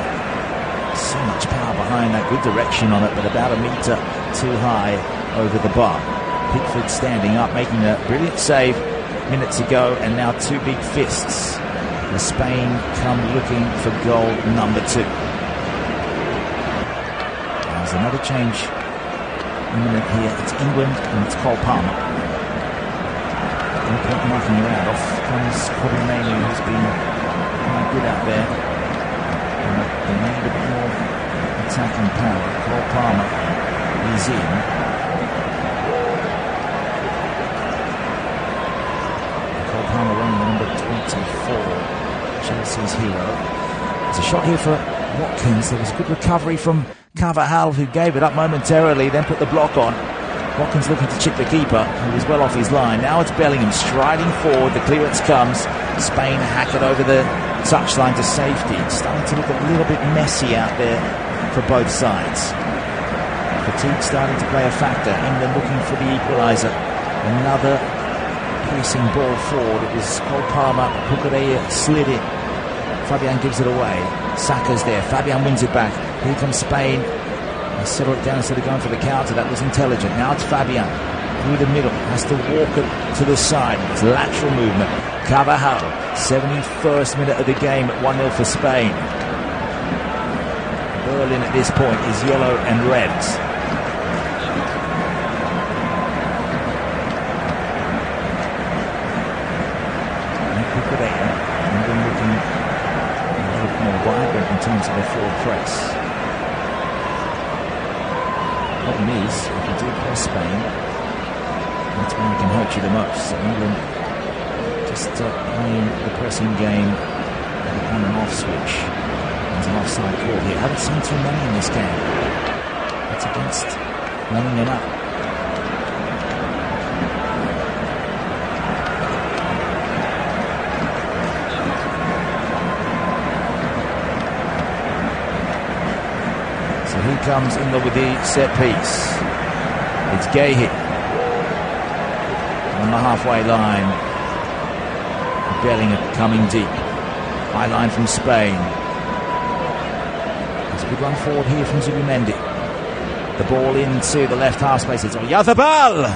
So much power behind that. Good direction on it, but about a metre too high over the bar. Pickford standing up, making a brilliant save minutes ago, and now 2 big fists. The Spain come looking for goal number 2. There's another change imminent here. It's England and it's Cole Palmer. No point marking around. Off comes Mainu, who's been quite good out there. They need a bit more attacking power. Cole Palmer is in. Cole Palmer running number 24, Chelsea's hero. It's a shot here for Watkins. There was a good recovery from Carvajal, who gave it up momentarily, then put the block on. Watkins looking to chip the keeper, who was well off his line. Now it's Bellingham striding forward. The clearance comes. Spain hack it over the touchline to safety. It's starting to look a little bit messy out there for both sides. Fatigue starting to play a factor. England looking for the equalizer. Another piercing ball forward. It was Cole Palmer. Cucurella slid it. Fabian gives it away. Saka's there. Fabian wins it back. Here comes Spain. They settle it down instead of going for the counter. That was intelligent. Now it's Fabian through the middle. Has to walk it to the side. It's lateral movement. Carvajal, 71st minute of the game at 1-0 for Spain. Berlin at this point is yellow and reds. England looking a little more vibrant in terms of their forward press. Problem is, if you do press Spain, that's when you can hurt you the most. So England just playing the pressing game on and off switch. There's an offside call here. Haven't seen too many in this game. That's against running them up. So here comes England with the set piece. It's Gahey on the halfway line. Bellingham coming deep. High line from Spain. There's a good run forward here from Zubimendi. The ball into the left half space. It's Oyarzábal.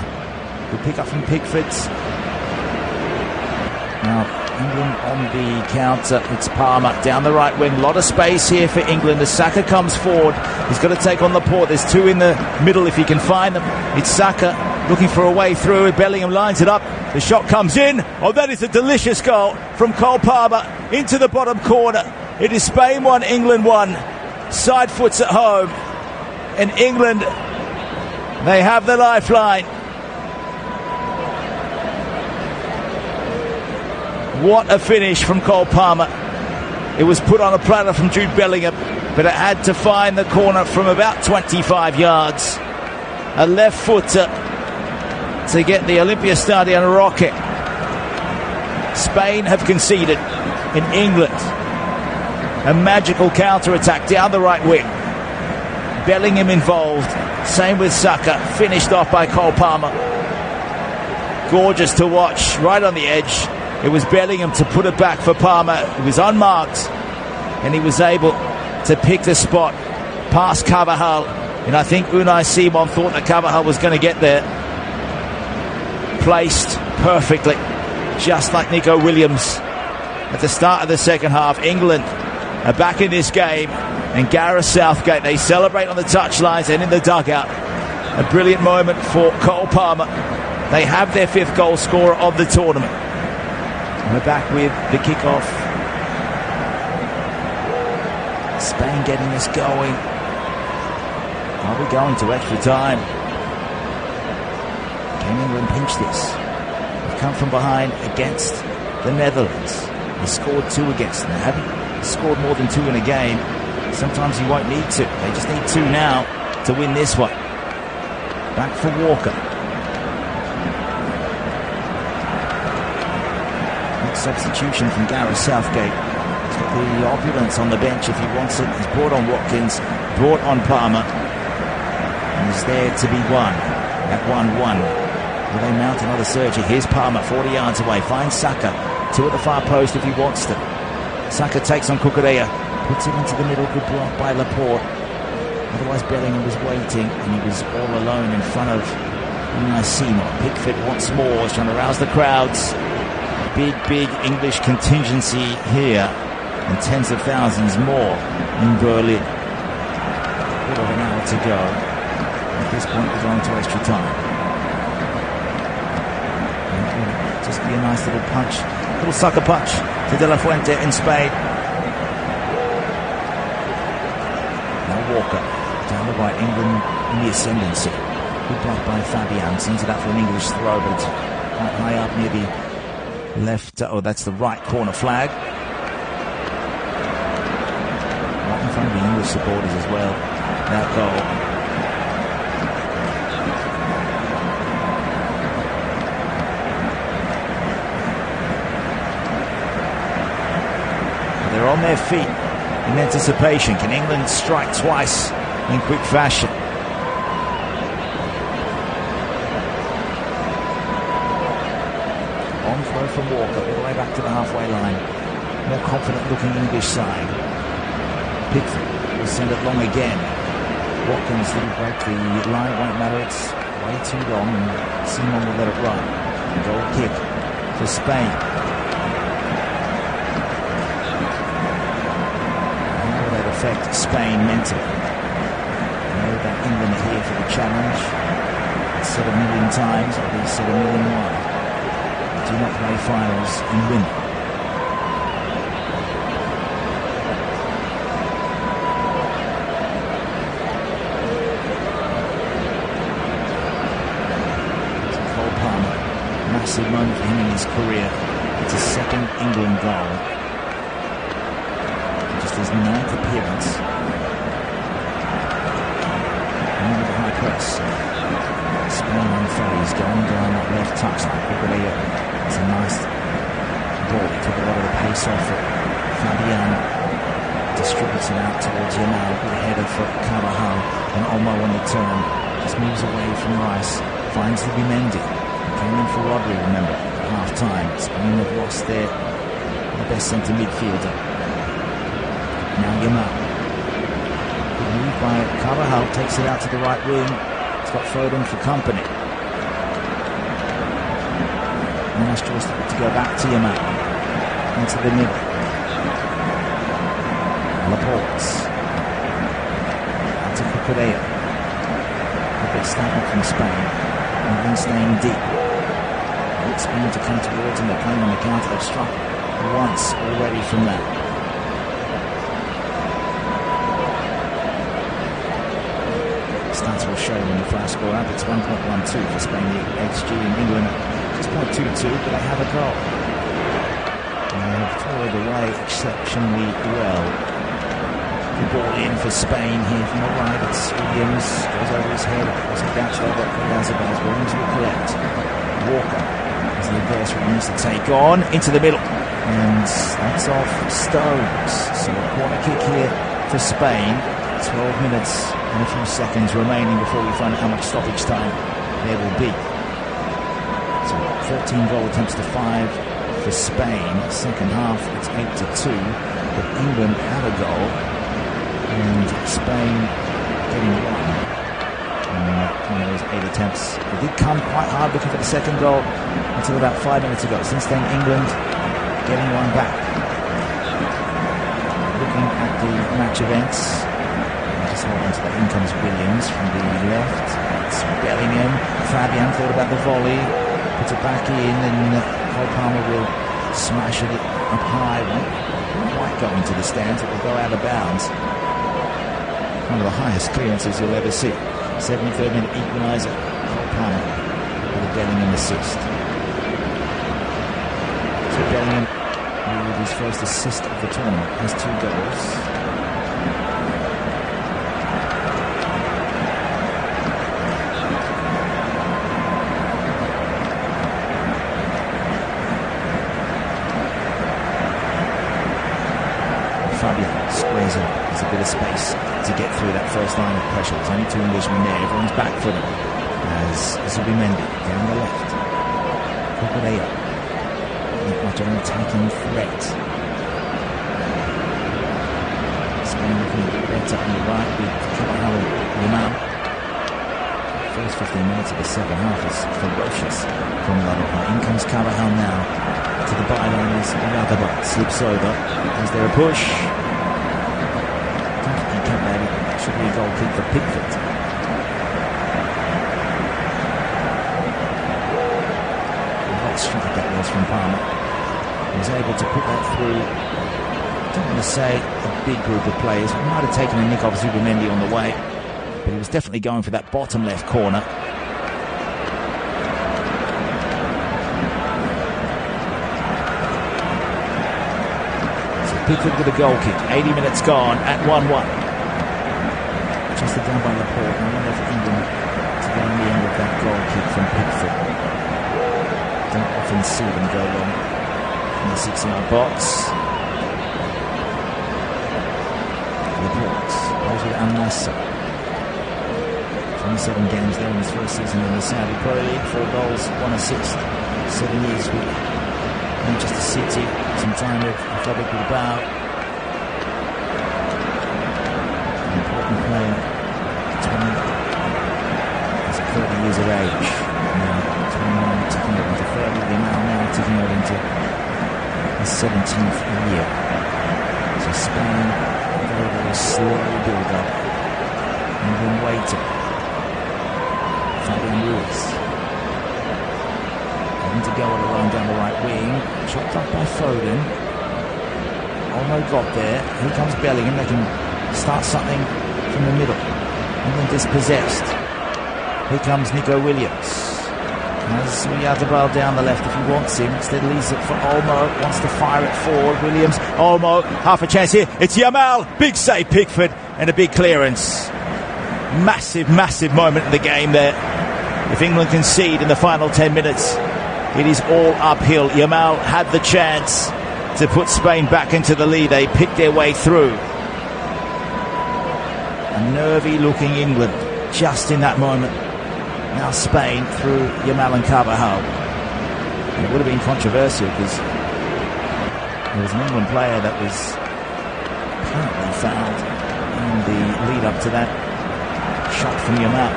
Good pick up from Pickford. Now England on the counter. It's Palmer down the right wing. A lot of space here for England as Saka comes forward. He's got to take on Laporte. There's 2 in the middle if he can find them. It's Saka looking for a way through. Bellingham lines it up. The shot comes in. Oh, that is a delicious goal from Cole Palmer into the bottom corner. It is Spain 1, England 1. Side foots at home. And England, they have the lifeline. What a finish from Cole Palmer. It was put on a platter from Jude Bellingham. but it had to find the corner from about 25 yards. A left footer to get the Olympiastadion rocket. Spain have conceded in England. A magical counter-attack down the right wing. Bellingham involved. Same with Saka. Finished off by Cole Palmer. Gorgeous to watch. Right on the edge. It was Bellingham to put it back for Palmer. He was unmarked. And he was able to pick the spot past Carvajal. And I think Unai Simon thought that Carvajal was going to get there. Placed perfectly. Just like Nico Williams. At the start of the second half, England are back in this game. And Gareth Southgate, they celebrate on the touchlines and in the dugout. A brilliant moment for Cole Palmer. They have their 5th goal scorer of the tournament. We're back with the kickoff. Spain getting us going. Are we going to extra time? Can England pinch this? They've come from behind against the Netherlands. They scored 2 against them. They haven't scored more than 2 in a game. Sometimes you won't need to. They just need 2 now to win this one. Back for Walker. Good substitution from Gareth Southgate. He's got the opulence on the bench if he wants it. He's brought on Watkins, brought on Palmer. And he's there to be won at 1-1. Will they mount another surge? Here's Palmer, 40 yards away. Finds Saka. 2 at the far post if he wants to. Saka takes on Cucurella. Puts it into the middle. Good block by Laporte. Otherwise Bellingham was waiting and he was all alone in front of Unai Simon. Pickford once more is trying to rouse the crowds. Big English contingency here. And tens of thousands more in Berlin. Quarter of an hour to go. At this point we're going to extra time. Just be a nice little punch. Little sucker punch to De La Fuente in Spain. Now Walker down the right. England in the ascendancy. Good block by Fabian. Sends it out for an English throw, but it's quite high up near the left. Oh, that's the right corner flag. Right in front of the English supporters as well. That goal. They're on their feet in anticipation. Can England strike twice in quick fashion? On throw from Walker, all the way back to the halfway line. More confident looking English side. Pickford will send it long again. Watkins didn't break the line, it won't matter, it's way too long, and Simon will let it run. Goal kick for Spain. Affect Spain mentally. I know that England are here for the challenge. It's said 1 million times, I'll be said 1 million more. Do not play finals and win. Cole Palmer, massive moment for him in his career. It's his 2nd England goal. His 9th appearance. And with the high press. Spain on phase, going down that left touch. It's a nice ball. He took a lot of the pace off it. Fabian distributes it out towards Yamal. Good header for Carvajal. And Olmo on the turn. Just moves away from Rice. Finds Zubimendi. Came in for Rodri, remember, at half time. Spain have lost their best centre midfielder. Now Yamal. Good move by Carvajal, takes it out to the right wing. It's got Foden for company. Nice choice to go back to Yamal. Into the middle. Laporte. Out to Cucurella. A big statement from Spain. England staying deep. With Spain to come towards them. They're playing on the counter. They've struck once already from that. Stats will show when the flash score up. It's 1.12 for Spain. The XG in England just 0.22, but they have a goal. And they have toiled away exceptionally well. The ball in for Spain here from the right. It's Williams, goes over his head. It's a bounce over Yazabaz. Williams will collect. Walker is the adversary he needs to take on. Into the middle. And that's off Stones. So a corner kick here for Spain. 12 minutes and a few seconds remaining before we find out how much stoppage time there will be. So 13 goal attempts to 5 for Spain. Second half, it's 8-2. But England have a goal. And Spain getting one on those 8 attempts. They did come quite hard looking for the second goal until about 5 minutes ago. Since then, England getting one back. Looking at the match events, just hold on to that. In comes Williams from the left. It's Bellingham. Fabian thought about the volley, puts it back in, and Cole Palmer will smash it up high. Won't quite go into the stands, it will go out of bounds. One of the highest clearances you'll ever see. 73rd minute equalizer. Cole Palmer with a Bellingham assist. So Bellingham, with his first assist of the tournament, has 2 goals. Fabian squares up. There's a bit of space to get through that first line of pressure. There's only 2 Englishmen there. Everyone's back for them. As this will be Mendy down the left. Cucurella. Not much of an attacking threat. Spain looking a bit better on the right with Carvajal and Yamal. First 15 minutes of the second half is ferocious from La Roja. In comes Carvajal now. To the byline is Radaba, slips over. Is there a push? Don't think he kept that. It should be a goal kick for Pickford. What strike that was from Palmer. He was able to put that through. I don't want to say a big group of players. We might have taken a nick off Zubimendi on the way, but he was definitely going for that bottom left corner. Pickford with a goal kick. 80 minutes gone at 1-1. Adjusted down by Laporte. I wonder if England to go in the end of that goal kick from Pickford. Don't often see them go long in the 6-yard box. Laporte goes with Al-Nassr. 27 games there in his first season in the Saudi Pro League. 4 goals, 1 assist. 7 years with Manchester City, some time with Athletic Bilbao. An important player, 30 years of age. Now, 29 ticking over into 30, now ticking over into his 17th year. So Spain, very, very slow build-up. And then waiting. Fabian Ruiz. To go all along down the right wing, chopped up by Foden. Olmo got there. Here comes Bellingham. They can start something from the middle. England dispossessed. Here comes Nico Williams. Has Uyazabal down the left if he wants him. Instead leaves it for Olmo. Wants to fire it forward. Williams, Olmo, half a chance here. It's Yamal. Big save, Pickford, and a big clearance. Massive, massive moment in the game there. If England concede in the final 10 minutes, it is all uphill. Yamal had the chance to put Spain back into the lead. They picked their way through. A nervy-looking England just in that moment. Now Spain through Yamal and Carvajal. And it would have been controversial because there was an England player that was apparently fouled in the lead-up to that shot from Yamal.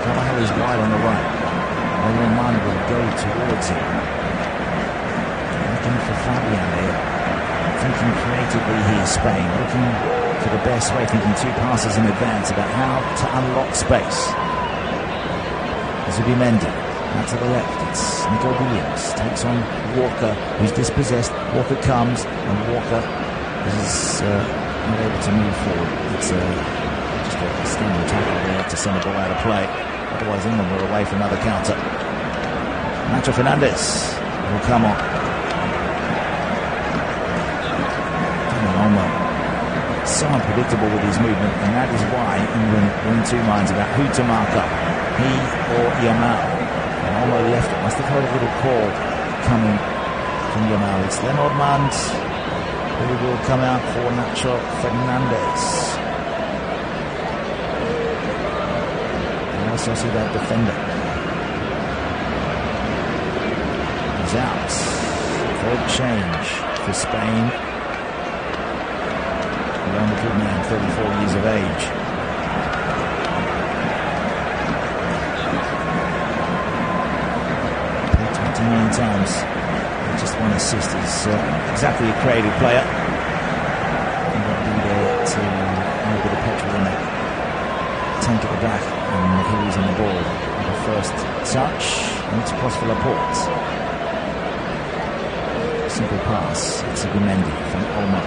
Carvajal is wide on the right. Roman will go towards him. Looking for Fabian there. Thinking creatively here, Spain. Looking for the best way, thinking 2 passes in advance about how to unlock space. Zubimendi. Now to the left, it's Nico Williams. Takes on Walker, who's dispossessed. Walker comes, and Walker is not able to move forward. It's just a standing tackle there to send the ball out of play. Otherwise, England were away for another counter. Nacho Fernandez will come on. Olmo so unpredictable with his movement, and that is why England were in two minds about who to mark up, he or Yamal. And Olmo left it. Must have heard a little call coming from Yamal. It's Leonard Mand who will come out for Nacho Fernandez. And also see that defender. He's out. Third change for Spain. The only good man, 34 years of age. Played 29 times. Just one assist. He's exactly a creative player. He won't be there to add a bit of petrol in that tank at the back. And here he's on the ball. The first touch. And it's across for Laporte. Simple pass. It's a Gumendi from Olmo.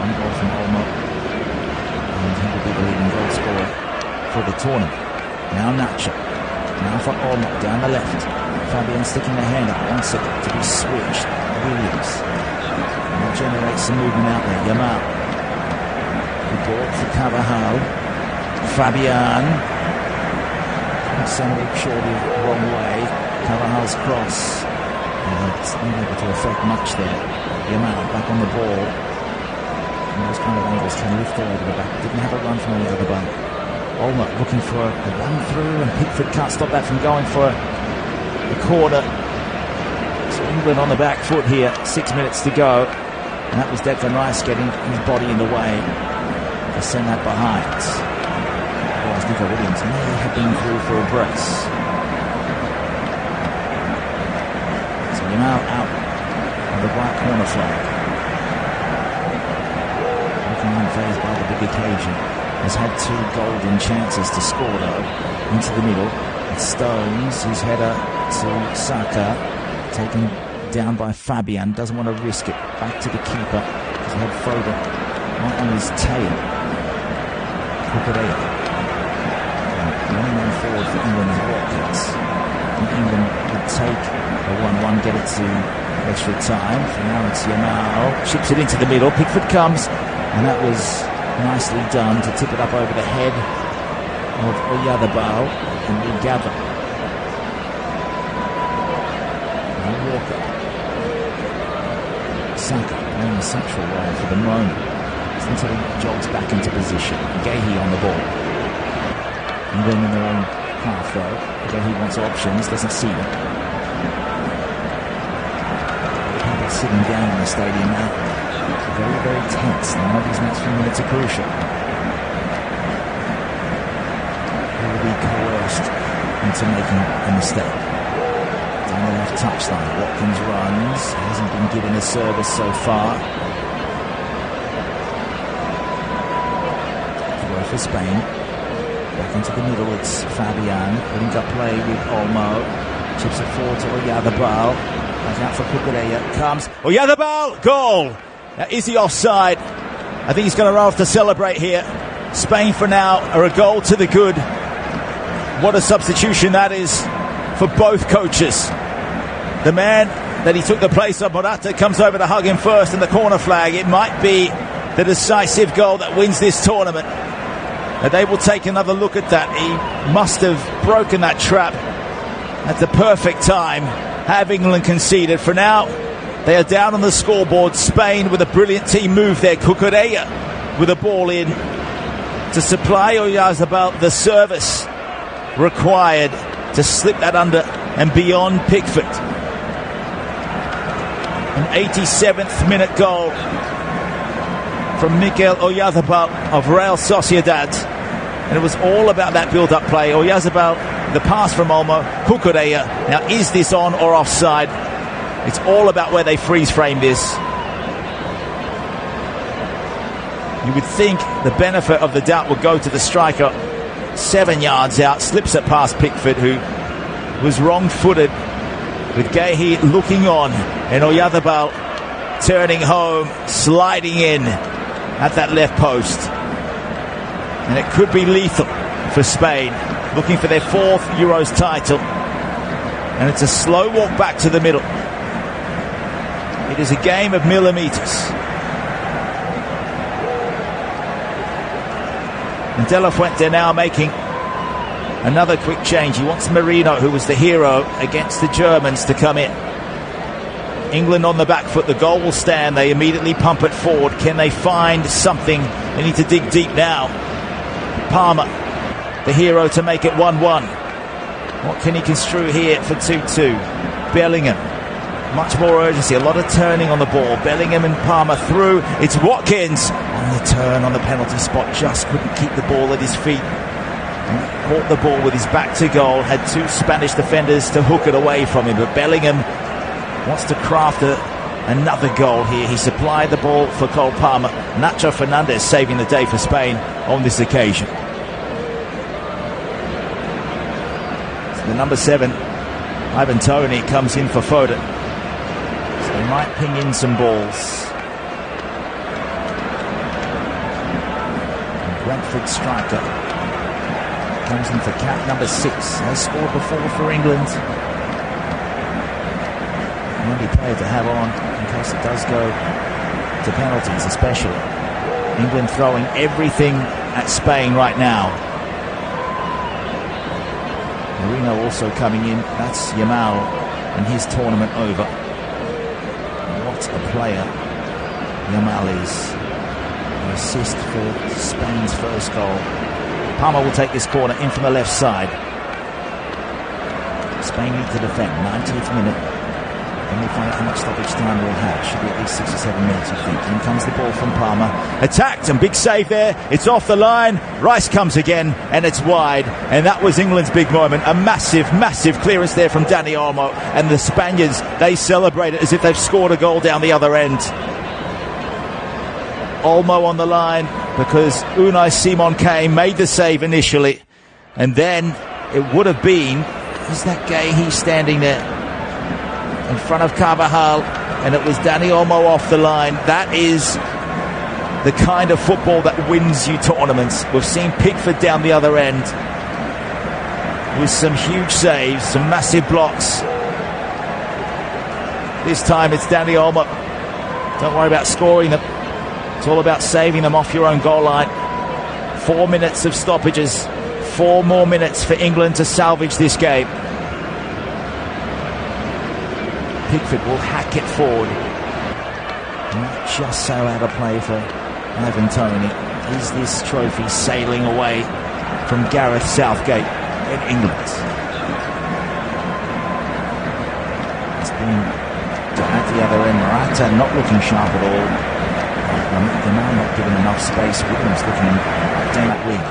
One goal from Olmo. And he will be the leading goal scorer for the tournament. Now Nacho. Now for Olmo down the left. Fabian sticking the hand up, wants it to be switched. Williams. And that generates some movement out there. Yamal. The ball for Carvajal. Fabian. Send it surely wrong way. Carvajal's cross. It's not able to affect much there. Yamal back on the ball. And those kind of angles can lift her over the back. Didn't have a run from the other ball. Olmo looking for a run through, and Pickford can't stop that from going for the corner. So England on the back foot here. 6 minutes to go. And that was Declan Rice getting his body in the way to send that behind. Otherwise, Nico Williams may have been through for a brace. So Yamal out on the right corner flag. Looking unfazed by the big occasion. Has had two golden chances to score though. Into the middle. It's Stones, his header to Saka. Taken down by Fabian. Doesn't want to risk it. Back to the keeper. He had Foden right on his tail. Cucurella. The only man forward for England is Watkins. England would take a 1-1, get it to extra time. For now it's Yamal. Chips it into the middle. Pickford comes. And that was nicely done to tip it up over the head of Oyarzabal and regather. And Walker. Saka playing a central role for the moment. Until he jogs back into position. Gahey on the ball. England in their own half though. Gahey wants options, doesn't see them. People sitting down in the stadium now. Very, very tense. Now these next few minutes are crucial. He will be coerced into making a mistake. Down the left touchline, Watkins runs. Hasn't been given a service so far. Throw for Spain. Back into the middle, it's Fabian. Putting up play with Olmo. Chips it forward to Oyarzabal. Back out for Cucurella. Comes Oyarzabal! Goal! Now, is he offside? I think he's going to run off to celebrate here. Spain for now are a goal to the good. What a substitution that is for both coaches. The man that he took the place of, Morata, comes over to hug him first in the corner flag. It might be the decisive goal that wins this tournament. And they will take another look at that. He must have broken that trap at the perfect time. Have England conceded? For now, they are down on the scoreboard. Spain with a brilliant team move there. Cucurella with a ball in to supply Oyarzabal the service required to slip that under and beyond Pickford. An 87th minute goal from Mikel Oyarzabal of Real Sociedad. And it was all about that build-up play. Oyarzabal, the pass from Olmo, Cucurella. Now, is this on or offside? It's all about where they freeze frame this. You would think the benefit of the doubt would go to the striker 7 yards out, slips it past Pickford, who was wrong-footed, with Gahey looking on, and Oyarzabal turning home, sliding in at that left post. And it could be lethal for Spain, looking for their 4th Euros title. And it's a slow walk back to the middle. It is a game of millimetres. And De La Fuente now making another quick change. He wants Marino, who was the hero against the Germans, to come in. England on the back foot. The goal will stand. They immediately pump it forward. Can they find something? They need to dig deep now. Palmer, the hero to make it 1-1. What can he construe here for 2-2? Bellingham, much more urgency, a lot of turning on the ball. Bellingham and Palmer through. It's Watkins on the turn on the penalty spot. Just couldn't keep the ball at his feet. Caught the ball with his back to goal. Had two Spanish defenders to hook it away from him. But Bellingham wants to craft another goal here. He supplied the ball for Cole Palmer. Nacho Fernandez saving the day for Spain on this occasion. So the number 7, Ivan Toney, comes in for Foden. So they might ping in some balls. And Brentford striker comes in for cap number 6. Has scored before for England. Handy player to have on in case it does go to penalties, especially. England throwing everything at Spain right now. Marino also coming in. That's Yamal and his tournament over. What a player Yamal is. An assist for Spain's first goal. Palmer will take this corner in from the left side. Spain need to defend. 90th minute. And we'll find out how much stoppage time we'll have. Should be at least 6 or 7 minutes, I think. In comes the ball from Palmer. Attacked, and big save there. It's off the line. Rice comes again, and it's wide. And that was England's big moment. A massive, massive clearance there from Dani Olmo. And the Spaniards, they celebrate it as if they've scored a goal down the other end. Olmo on the line because Unai Simon came, made the save initially. And then it would have been, is that Gay standing there in front of Carvajal, and it was Dani Olmo off the line. That is the kind of football that wins you tournaments. We've seen Pickford down the other end with some huge saves, some massive blocks. This time it's Dani Olmo. Don't worry about scoring them. It's all about saving them off your own goal line. 4 minutes of stoppages. 4 more minutes for England to salvage this game. Pickford will hack it forward. Not just so out of play for Ivan Toney. Is this trophy sailing away from Gareth Southgate in England? It's been at the other end. Morata not looking sharp at all. They're now not given enough space. Williams looking down that wing.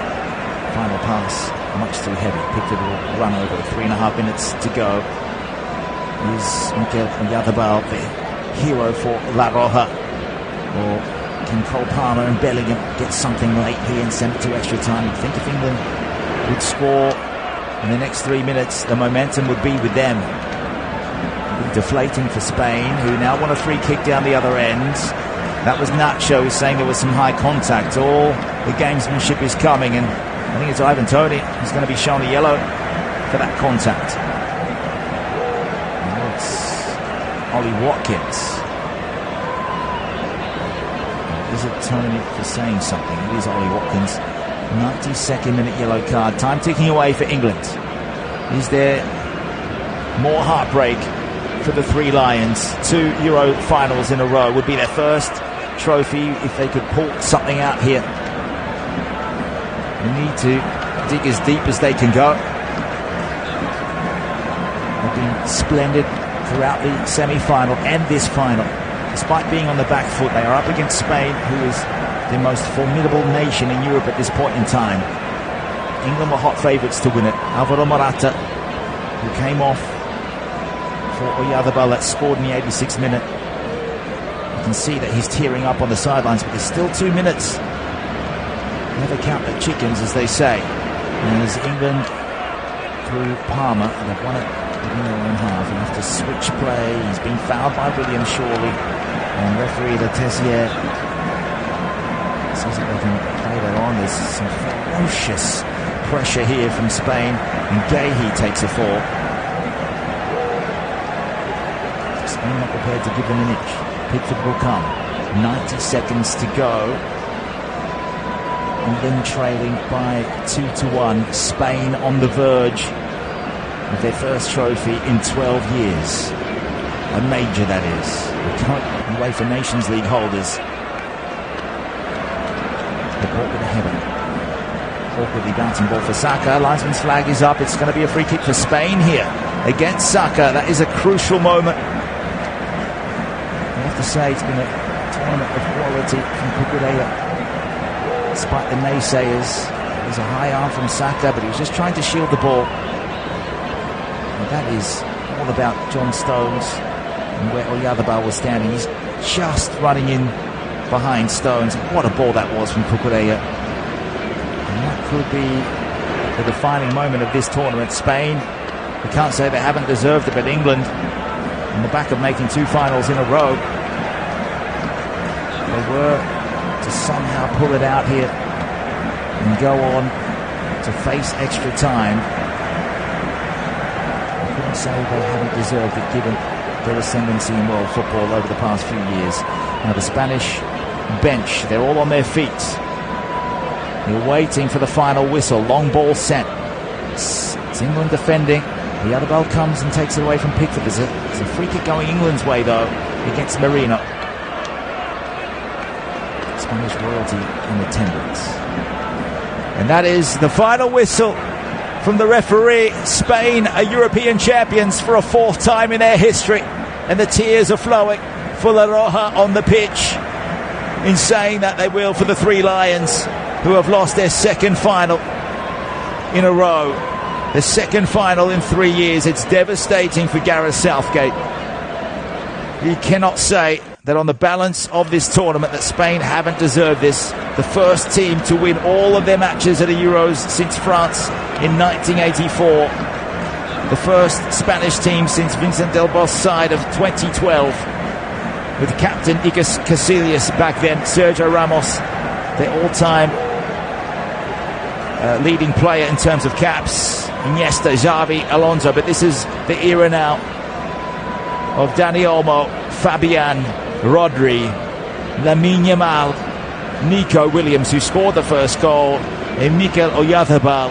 Final pass, much too heavy. Pickford will run over. 3.5 minutes to go. Is Mikel Oyarzabal the hero for La Roja? Or can Cole Palmer and Bellingham get something late here and send it to extra time? I think if England would score in the next 3 minutes, the momentum would be with them. It would be deflating for Spain, who now want a free kick down the other end. That was Nacho saying there was some high contact. All the gamesmanship is coming, and I think it's Ivan Toney who's going to be shown a yellow for that contact. Now it's Ollie Watkins. Is it Toney for saying something? It is Ollie Watkins. 92nd minute yellow card. Time ticking away for England. Is there more heartbreak for the Three Lions? 2 Euro finals in a row would be their first trophy if they could pull something out here. They need to dig as deep as they can go. They've been splendid throughout the semi-final and this final. Despite being on the back foot, they are up against Spain, who is the most formidable nation in Europe at this point in time. England were hot favourites to win it. Alvaro Morata, who came off for Oyarzabal, that scored in the 86th minute. You can see that he's tearing up on the sidelines, but there's still 2 minutes. Never count the chickens, as they say. And as England, through Palmer, they've won it in their own half and have to switch play. He's been fouled by Williams, surely. And referee Letessier says that they can play that on. There's some ferocious pressure here from Spain, and Gahey takes a fall. Spain not prepared to give them an inch. Pickford will come. 90 seconds to go. England trailing by 2-1. Spain on the verge of their first trophy in 12 years. A major, that is. The current UEFA Nations League holders. The ball with a header. Awkwardly bouncing ball for Saka. Linesman's flag is up. It's going to be a free kick for Spain here against Saka. That is a crucial moment. I have to say, it's been a tournament of quality from Cucurella. Despite the naysayers, there's a high arm from Saka, but he was just trying to shield the ball. And that is all about John Stones and where Oyarzabal was standing. He's just running in behind Stones. What a ball that was from Cucurella. And that could be the defining moment of this tournament. Spain, we can't say they haven't deserved it, but England, on the back of making 2 finals in a row, they were to somehow pull it out here and go on to face extra time. I couldn't say they haven't deserved it given their ascendancy in world football over the past few years. Now the Spanish bench, they're all on their feet. They're waiting for the final whistle. Long ball sent. It's England defending. The other ball comes and takes it away from Pickford. There's a free kick going England's way though against Merino. Spanish royalty in attendance. And that is the final whistle from the referee. Spain are European champions for a 4th time in their history. And the tears are flowing for La Roja on the pitch in saying that they will for the 3 Lions who have lost their 2nd final in a row. The 2nd final in 3 years. It's devastating for Gareth Southgate. You cannot say that on the balance of this tournament that Spain haven't deserved this. The first team to win all of their matches at the Euros since France in 1984. The first Spanish team since Vincent Del Bosque's side of 2012. With captain Iker Casillas back then, Sergio Ramos, their all-time leading player in terms of caps. Iniesta, Xavi, Alonso. But this is the era now of Dani Olmo, Fabian, Rodri, Lamine Yamal, Nico Williams, who scored the first goal, and Mikel Oyarzabal,